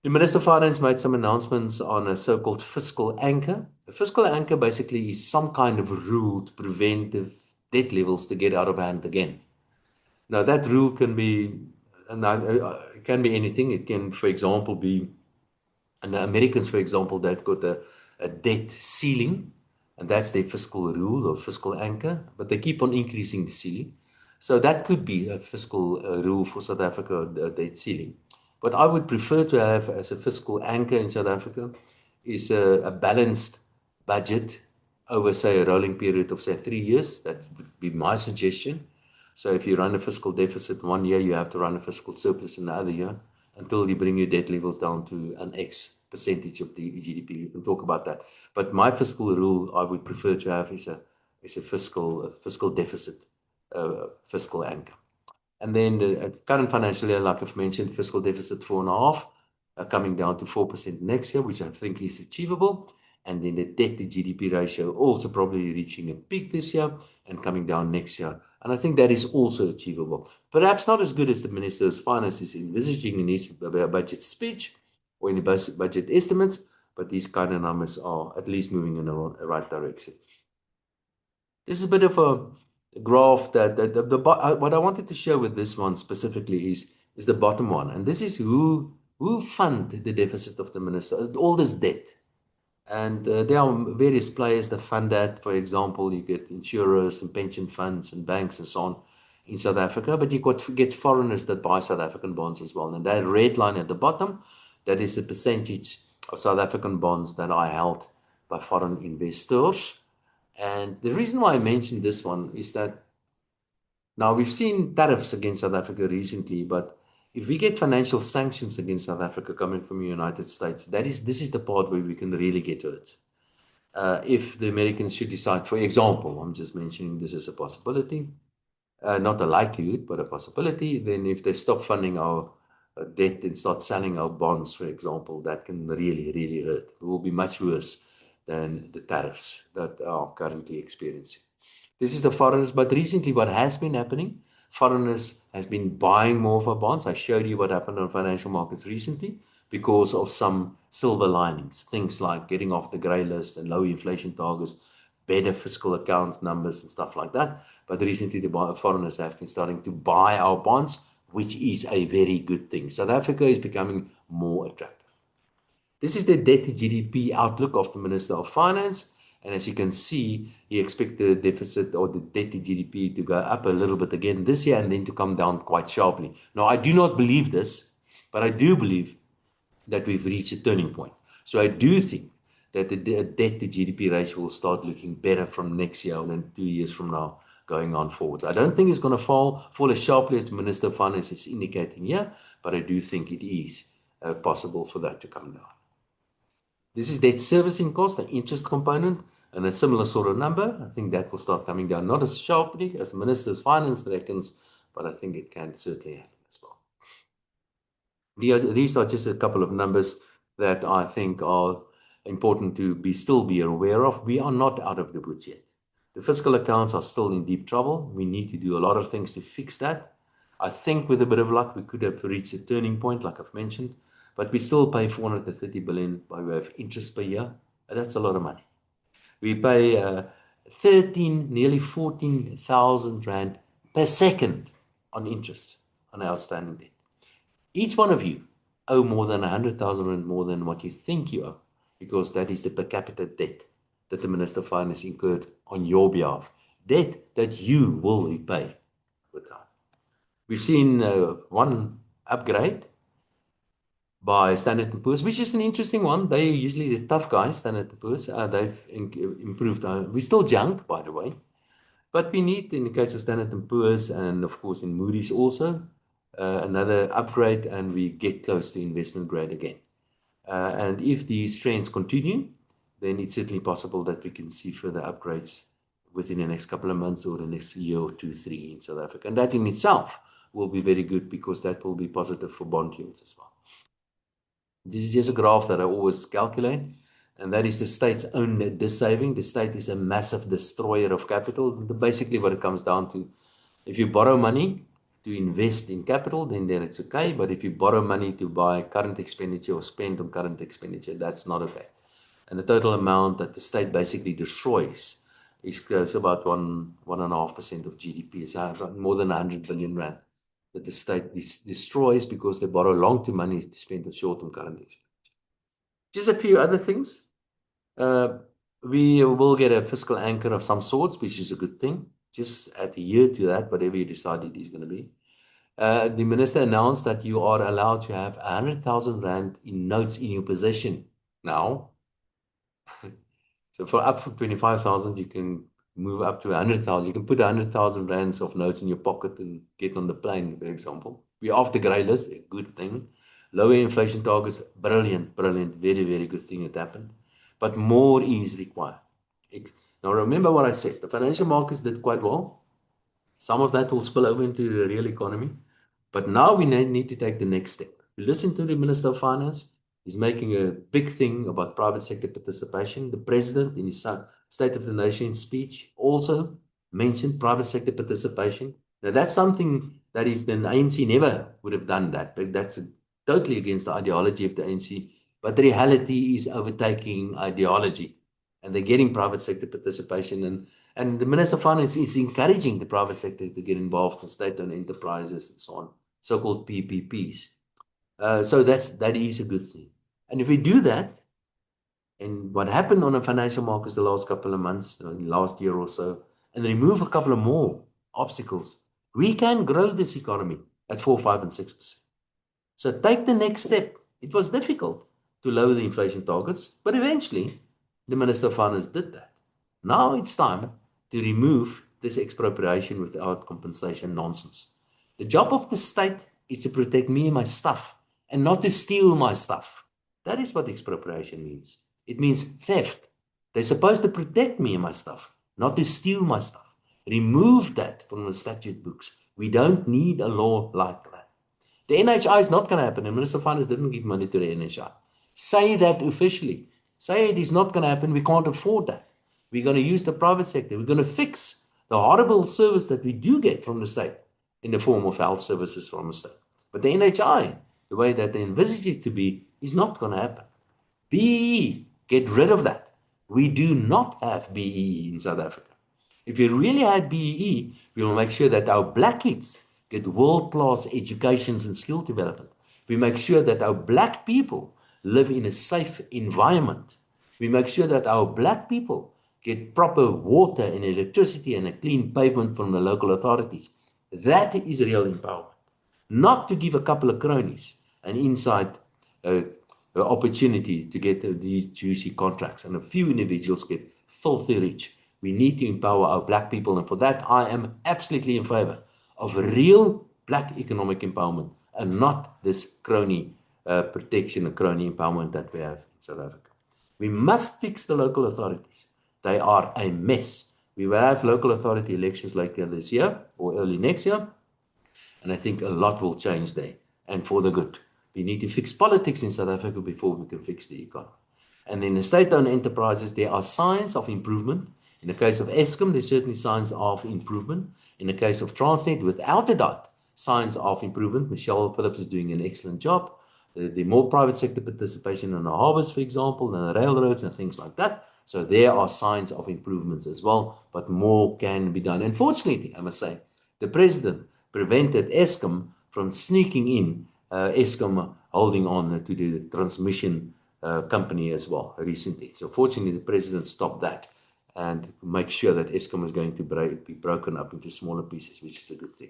The Minister of Finance made some announcements on a so-called fiscal anchor. A fiscal anchor basically is some kind of rule to prevent debt levels to get out of hand again. Now, that rule can be anything. It can, for example, be, and the Americans, for example, they've got a debt ceiling, and that's their fiscal rule or fiscal anchor, but they keep on increasing the ceiling. So that could be a fiscal rule for South Africa, a debt ceiling. What I would prefer to have as a fiscal anchor in South Africa is a balanced budget over, say, a rolling period of, say, 3 years. That would be my suggestion. So if you run a fiscal deficit one year, you have to run a fiscal surplus in the other year until you bring your debt levels down to an X percentage of the GDP. We can talk about that. But my fiscal rule I would prefer to have is a fiscal deficit, fiscal anchor. And then the current financial year, like I've mentioned, fiscal deficit 4.5, coming down to 4% next year, which I think is achievable. And then the debt to GDP ratio also probably reaching a peak this year and coming down next year. And I think that is also achievable. Perhaps not as good as the Minister of Finance is envisaging in his budget speech or in the budget estimates, but these kind of numbers are at least moving in the right direction. This is a bit of a graph that what I wanted to show with this one specifically is the bottom one. And this is who fund the deficit of the minister, all this debt. And there are various players that fund that. For example, you get insurers and pension funds and banks and so on in South Africa, but you get foreigners that buy South African bonds as well. And that red line at the bottom, that is the percentage of South African bonds that are held by foreign investors. And the reason why I mentioned this one is that now we've seen tariffs against South Africa recently, but if we get financial sanctions against South Africa coming from the United States, this is the part where we can really get hurt. If the Americans should decide, for example, I'm just mentioning this as a possibility, not a likelihood, but a possibility, then if they stop funding our debt and start selling our bonds, for example, that can really, really hurt. It will be much worse than the tariffs that are currently experiencing. This is the foreigners, but recently what has been happening, foreigners has been buying more of our bonds. I showed you what happened on financial markets recently because of some silver linings, things like getting off the grey list and low inflation targets, better fiscal accounts numbers and stuff like that. But recently the foreigners have been starting to buy our bonds, which is a very good thing. South Africa is becoming more attractive. This is the debt to GDP outlook of the Minister of Finance. And as you can see, he expects the deficit or the debt to GDP to go up a little bit again this year and then to come down quite sharply. Now, I do not believe this, but I do believe that we've reached a turning point. So I do think that the debt to GDP ratio will start looking better from next year and then 2 years from now going on forward. I don't think it's going to fall as sharply as the Minister of Finance is indicating here, but I do think it is possible for that to come down. This is debt servicing cost, an interest component. and a similar sort of number. I think that will start coming down, not as sharply as the Minister of Finance reckons, but I think it can certainly happen as well. These are just a couple of numbers that I think are important to still be aware of. We are not out of the woods yet. The fiscal accounts are still in deep trouble. We need to do a lot of things to fix that. I think with a bit of luck, we could have reached a turning point, like I've mentioned, but we still pay 430 billion by way of interest per year. That's a lot of money. We pay 13, nearly 14,000 rand per second on interest on outstanding debt. Each one of you owe more than 100,000 rand more than what you think you owe, because that is the per capita debt that the Minister of Finance incurred on your behalf. Debt that you will repay with time. We've seen one upgrade by Standard & Poor's, which is an interesting one. They are usually the tough guys, Standard & Poor's. They've improved. We're still junk, by the way. But we need, in the case of Standard & Poor's and, of course, in Moody's also, another upgrade, and we get close to investment grade again. And if these trends continue, then it's certainly possible that we can see further upgrades within the next couple of months or the next year or 2, 3 in South Africa. And that in itself will be very good, because that will be positive for bond yields as well. This is just a graph that I always calculate, and that is the state's own net saving. The state is a massive destroyer of capital. Basically what it comes down to, if you borrow money to invest in capital, then it's okay. But if you borrow money to buy current expenditure or spend on current expenditure, that's not okay. And the total amount that the state basically destroys is close to about 1.5% of GDP. It's more than 100 billion rand that the state destroys because they borrow long-term money to spend on short-term current expenditure. Just a few other things. We will get a fiscal anchor of some sorts, which is a good thing. Just adhere to that, whatever you decide it is going to be. The minister announced that you are allowed to have 100,000 rand in notes in your possession now. So for up from 25,000, you can move up to 100,000. You can put 100,000 rands of notes in your pocket and get on the plane, for example. We're off the grey list, a good thing. Lower inflation targets, brilliant, very, very good thing that happened. But more is required. Now remember what I said, the financial markets did quite well. Some of that will spill over into the real economy. But now we need to take the next step. We listen to the Minister of Finance. He's making a big thing about private sector participation. The President, in his State of the Nation speech, also mentioned private sector participation. Now, that's something that is, the ANC never would have done that. But that's totally against the ideology of the ANC. But the reality is overtaking ideology. And they're getting private sector participation. And the Minister of Finance is encouraging the private sector to get involved in state-owned enterprises and so on, so-called PPPs. So that is a good thing. And if we do that, and what happened on the financial markets the last couple of months, last year or so, and remove a couple of more obstacles, we can grow this economy at 4%, 5%, and 6%. So take the next step. It was difficult to lower the inflation targets, but eventually the Minister of Finance did that. Now it's time to remove this expropriation without compensation nonsense. The job of the state is to protect me and my stuff, and not to steal my stuff. That is what expropriation means. It means theft. They're supposed to protect me and my stuff, not to steal my stuff. Remove that from the statute books. We don't need a law like that. The NHI is not going to happen. The Minister of Finance didn't give money to the NHI. Say that officially. Say it is not going to happen. We can't afford that. We're going to use the private sector. We're going to fix the horrible service that we do get from the state in the form of health services from the state. But the NHI, the way that they envisage it to be, is not going to happen. BEE, get rid of that. We do not have BEE in South Africa. If we really had BEE, we will make sure that our black kids get world-class educations and skill development. We make sure that our black people live in a safe environment. We make sure that our black people get proper water and electricity and a clean pavement from the local authorities. That is real empowerment. Not to give a couple of cronies an inside opportunity to get these juicy contracts, and a few individuals get filthy rich. We need to empower our black people, and for that I am absolutely in favor of real black economic empowerment, and not this crony protection and crony empowerment that we have in South Africa. We must fix the local authorities. they are a mess. We will have local authority elections later this year or early next year. And I think a lot will change there and for the good. We need to fix politics in South Africa before we can fix the economy. And in the state-owned enterprises, there are signs of improvement. In the case of Eskom, there's certainly signs of improvement. In the case of Transnet, without a doubt, signs of improvement. Michelle Phillips is doing an excellent job. The more private sector participation in the harbors, for example, and the railroads and things like that. So there are signs of improvements as well, but more can be done. Unfortunately, I must say, the president prevented Eskom from sneaking in Eskom holding on to the transmission company as well recently. So fortunately, the president stopped that and make sure that Eskom is going to be broken up into smaller pieces, which is a good thing.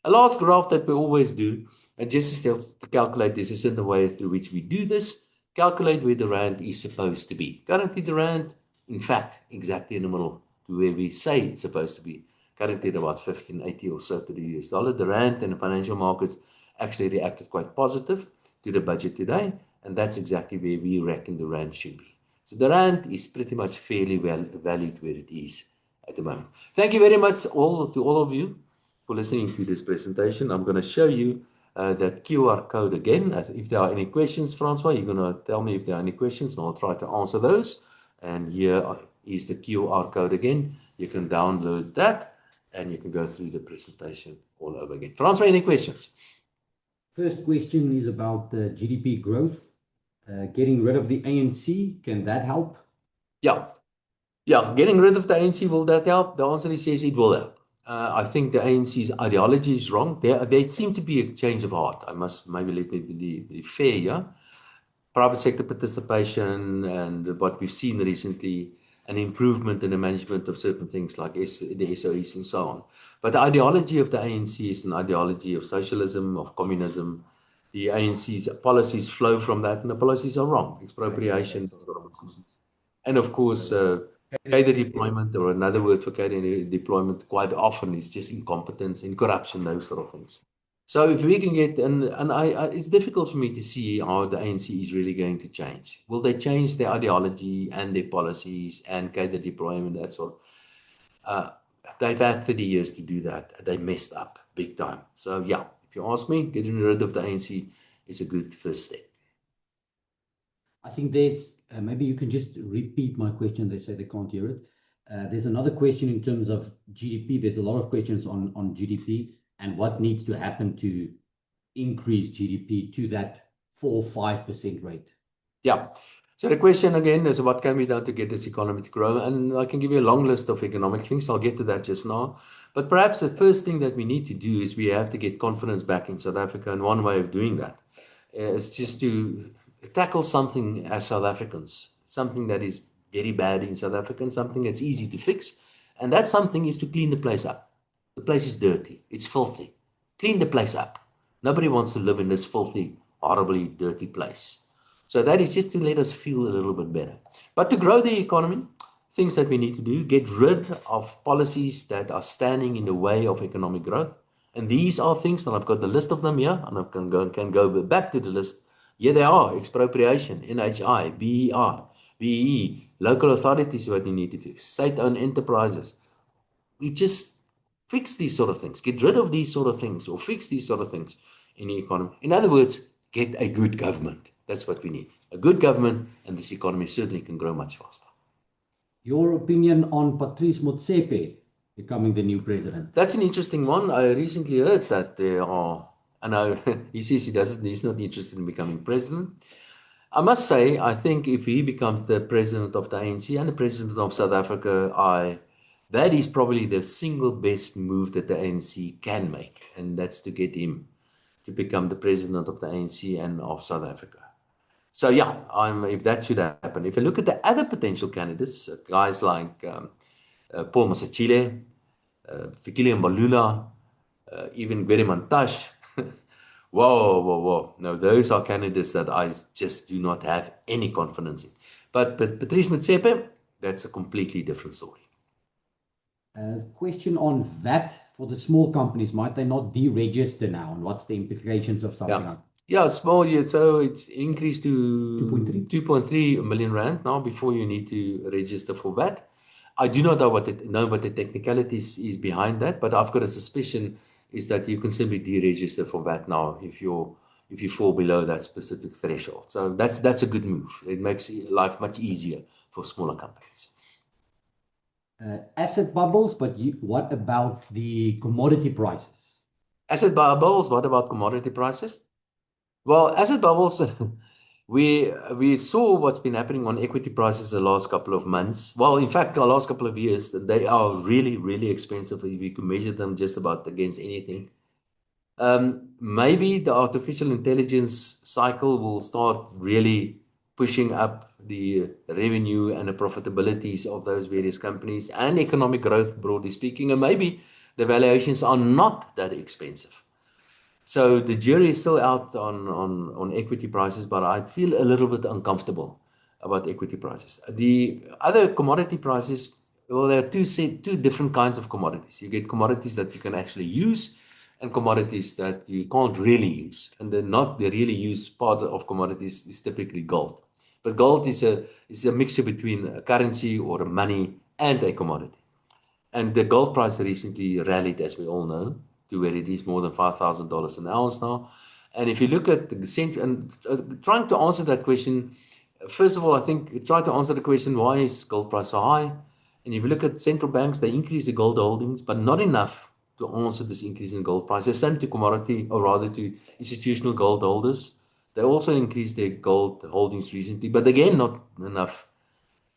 A last graph that we always do, and just to calculate this, is in the way through which we do this, calculate where the rand is supposed to be. Currently, the rand, in fact, exactly in the middle to where we say it's supposed to be. Currently at about 15.80 or so to the US dollar. The rand and the financial markets actually reacted quite positive to the budget today, and that's exactly where we reckon the rand should be. So the rand is pretty much fairly well valued where it is at the moment. Thank you very much to all of you for listening to this presentation. I'm going to show you that QR code again. If there are any questions, Francois, you're going to tell me if there are any questions, and I'll try to answer those. And here is the QR code again. You can download that, and you can go through the presentation all over again. Francois, any questions? First question is about GDP growth. Getting rid of the ANC, can that help? Yeah. Getting rid of the ANC, will that help? The answer is yes, it will help. I think the ANC's ideology is wrong. There seems to be a change of heart. I must maybe let me be fair, yeah? Private sector participation and what we've seen recently, an improvement in the management of certain things like the SOEs and so on. But the ideology of the ANC is an ideology of socialism, of communism. The ANC's policies flow from that, and the policies are wrong. Expropriation. And of course, cadre deployment, or another word for cadre deployment, quite often is just incompetence and corruption, those sort of things. So if we can get, and it's difficult for me to see how the ANC is really going to change. Will they change their ideology and their policies and cadre deployment, that sort? They've had 30 years to do that. They messed up big time. So yeah, if you ask me, getting rid of the ANC is a good first step. I think there's, maybe you can just repeat my question. They say they can't hear it. There's another question in terms of GDP. There's a lot of questions on GDP and what needs to happen to increase GDP to that 4-5% rate. Yeah. So the question again is what can be done to get this economy to grow? And I can give you a long list of economic things. I'll get to that just now. But perhaps the first thing that we need to do is we have to get confidence back in South Africa. And one way of doing that is just to tackle something as South Africans, something that is very bad in South Africa, and something that's easy to fix. And that something is to clean the place up. The place is dirty. It's filthy. Clean the place up. Nobody wants to live in this filthy, horribly dirty place. So that is just to let us feel a little bit better. But to grow the economy, things that we need to do, get rid of policies that are standing in the way of economic growth. And these are things, and I've got the list of them here, and I can go back to the list. Here they are: expropriation, NHI, BER, BEE, local authorities what we need to fix, state-owned enterprises. We just fix these sort of things, get rid of these sort of things, or fix these sort of things in the economy. In other words, get a good government. That's what we need. A good government, and this economy certainly can grow much faster. Your opinion on Patrice Motsepe becoming the new president? That's an interesting one. I recently heard that there are, and he says he's not interested in becoming president. I must say, I think if he becomes the president of the ANC and the president of South Africa, that is probably the single best move that the ANC can make, and that's to get him to become the president of the ANC and of South Africa. So yeah, if that should happen. If you look at the other potential candidates, guys like Paul Masachile, Fikile Mbalula, even Gwede Mantashe, whoa. No, those are candidates that I just do not have any confidence in. But Patrice Motsepe, that's a completely different story. Question on VAT for the small companies. Might they not deregister now? And what's the implications of something like that? Yeah, small. So it's increased to 2.3 million rand now before you need to register for VAT. I do not know what the technicalities is behind that, but I've got a suspicion is that you can simply deregister from that now if you fall below that specific threshold. So that's a good move. It makes life much easier for smaller companies. Asset bubbles, but what about the commodity prices? Asset bubbles, what about commodity prices? Well, asset bubbles, we saw what's been happening on equity prices the last couple of months. Well, in fact, the last couple of years, they are really, really expensive if you can measure them just about against anything. Maybe the artificial intelligence cycle will start really pushing up the revenue and the profitabilities of those various companies and economic growth, broadly speaking, and maybe the valuations are not that expensive. So the jury is still out on equity prices, but I feel a little bit uncomfortable about equity prices. The other commodity prices, well, there are two different kinds of commodities. You get commodities that you can actually use and commodities that you can't really use. And the really used part of commodities is typically gold. But gold is a mixture between a currency or a money and a commodity. And the gold price recently rallied, as we all know, to where it is more than $5,000 an ounce now. And if you look at the central, and trying to answer that question, first of all, I think try to answer the question, why is gold price so high? And if you look at central banks, they increase the gold holdings, but not enough to answer this increase in gold price. The same to commodity, or rather to institutional gold holders. They also increased their gold holdings recently, but again, not enough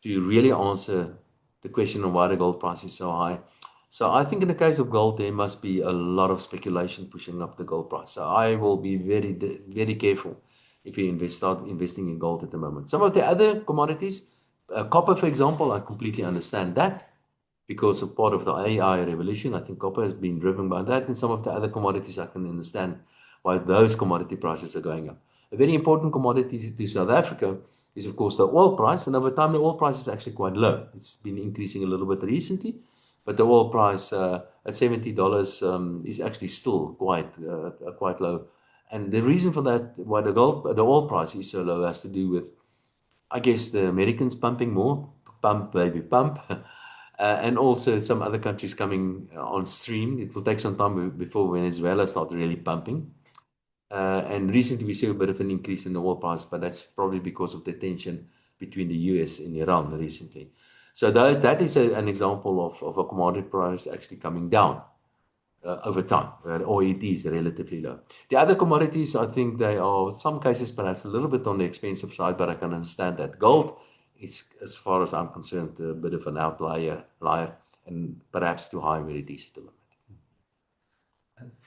to really answer the question of why the gold price is so high. So I think in the case of gold, there must be a lot of speculation pushing up the gold price. So I will be very careful if you start investing in gold at the moment. Some of the other commodities, copper, for example, I completely understand that because of part of the AI revolution. I think copper has been driven by that, and some of the other commodities I can understand why those commodity prices are going up. A very important commodity to South Africa is, of course, the oil price, and over time, the oil price is actually quite low. It's been increasing a little bit recently, but the oil price at $70 is actually still quite low. And the reason for that, why the oil price is so low, has to do with, I guess, the Americans pumping more, pump, baby, pump. And also some other countries coming on stream. It will take some time before Venezuela starts really pumping. And recently we see a bit of an increase in the oil price, but that's probably because of the tension between the US and Iran recently. So that is an example of a commodity price actually coming down over time, or it is relatively low. The other commodities, I think they are, in some cases, perhaps a little bit on the expensive side, but I can understand that. Gold is, as far as I'm concerned, a bit of an outlier, and perhaps too high where it is at the moment.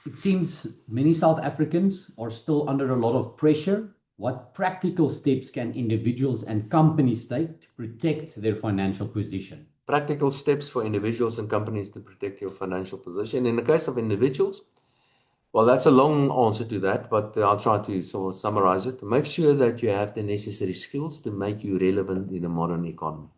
It seems many South Africans are still under a lot of pressure. What practical steps can individuals and companies take to protect their financial position? Practical steps for individuals and companies to protect your financial position. In the case of individuals, well, that's a long answer to that, but I'll try to sort of summarize it. Make sure that you have the necessary skills to make you relevant in a modern economy.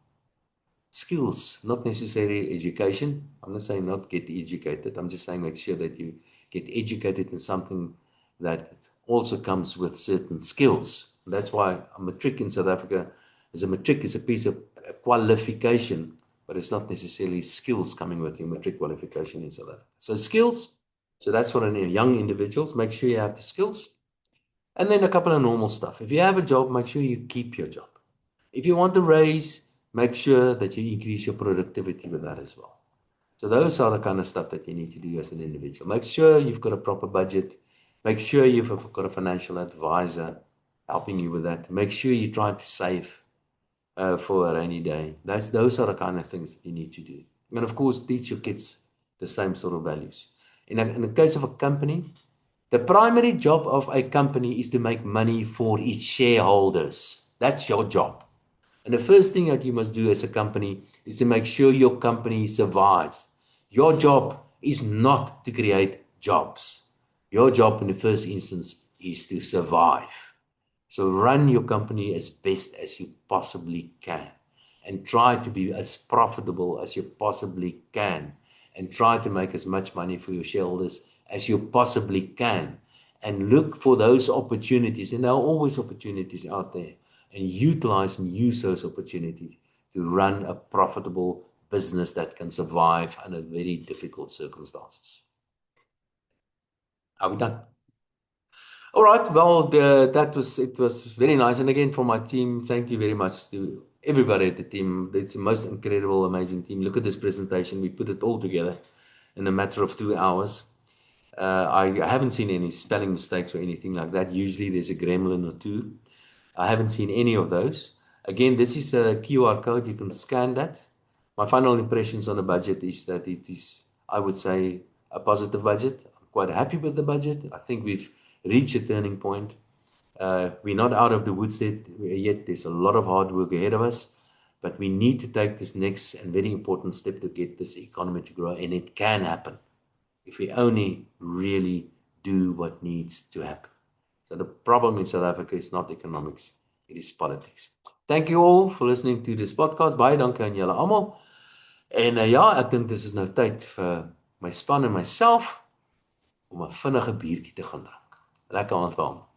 Skills, not necessarily education. I'm not saying not get educated. I'm just saying make sure that you get educated in something that also comes with certain skills. That's why a matric in South Africa is a piece of qualification, but it's not necessarily skills coming with your matric qualification in South Africa. So skills, so that's for young individuals. Make sure you have the skills. And then a couple of normal stuff. If you have a job, make sure you keep your job. If you want to raise, make sure that you increase your productivity with that as well. So those are the kind of stuff that you need to do as an individual. Make sure you've got a proper budget. Make sure you've got a financial advisor helping you with that. Make sure you try to save for a rainy day. Those are the kind of things that you need to do. And of course, teach your kids the same sort of values. In the case of a company, the primary job of a company is to make money for its shareholders. That's your job. And the first thing that you must do as a company is to make sure your company survives. Your job is not to create jobs. Your job in the first instance is to survive. So run your company as best as you possibly can and try to be as profitable as you possibly can and try to make as much money for your shareholders as you possibly can and look for those opportunities. And there are always opportunities out there, and utilize and use those opportunities to run a profitable business that can survive under very difficult circumstances. Are we done? All right. Well, it was very nice. And again, for my team, thank you very much to everybody at the team. It's the most incredible, amazing team. Look at this presentation. We put it all together in a matter of 2 hours. I haven't seen any spelling mistakes or anything like that. Usually there's a gremlin or two. I haven't seen any of those. Again, this is a QR code. You can scan that. My final impressions on the budget is that it is, I would say, a positive budget. I'm quite happy with the budget. I think we've reached a turning point. We're not out of the woods yet. There's a lot of hard work ahead of us, but we need to take this next and very important step to get this economy to grow, and it can happen if we only really do what needs to happen. So the problem in South Africa is not economics, it is politics. Thank you all for listening to this podcast. Baie dankie aan julle almal. En ja, ek dink dis is nou tyd vir my span en myself om 'n vinnige biertjie te gaan drink. Lekker aand vir almal.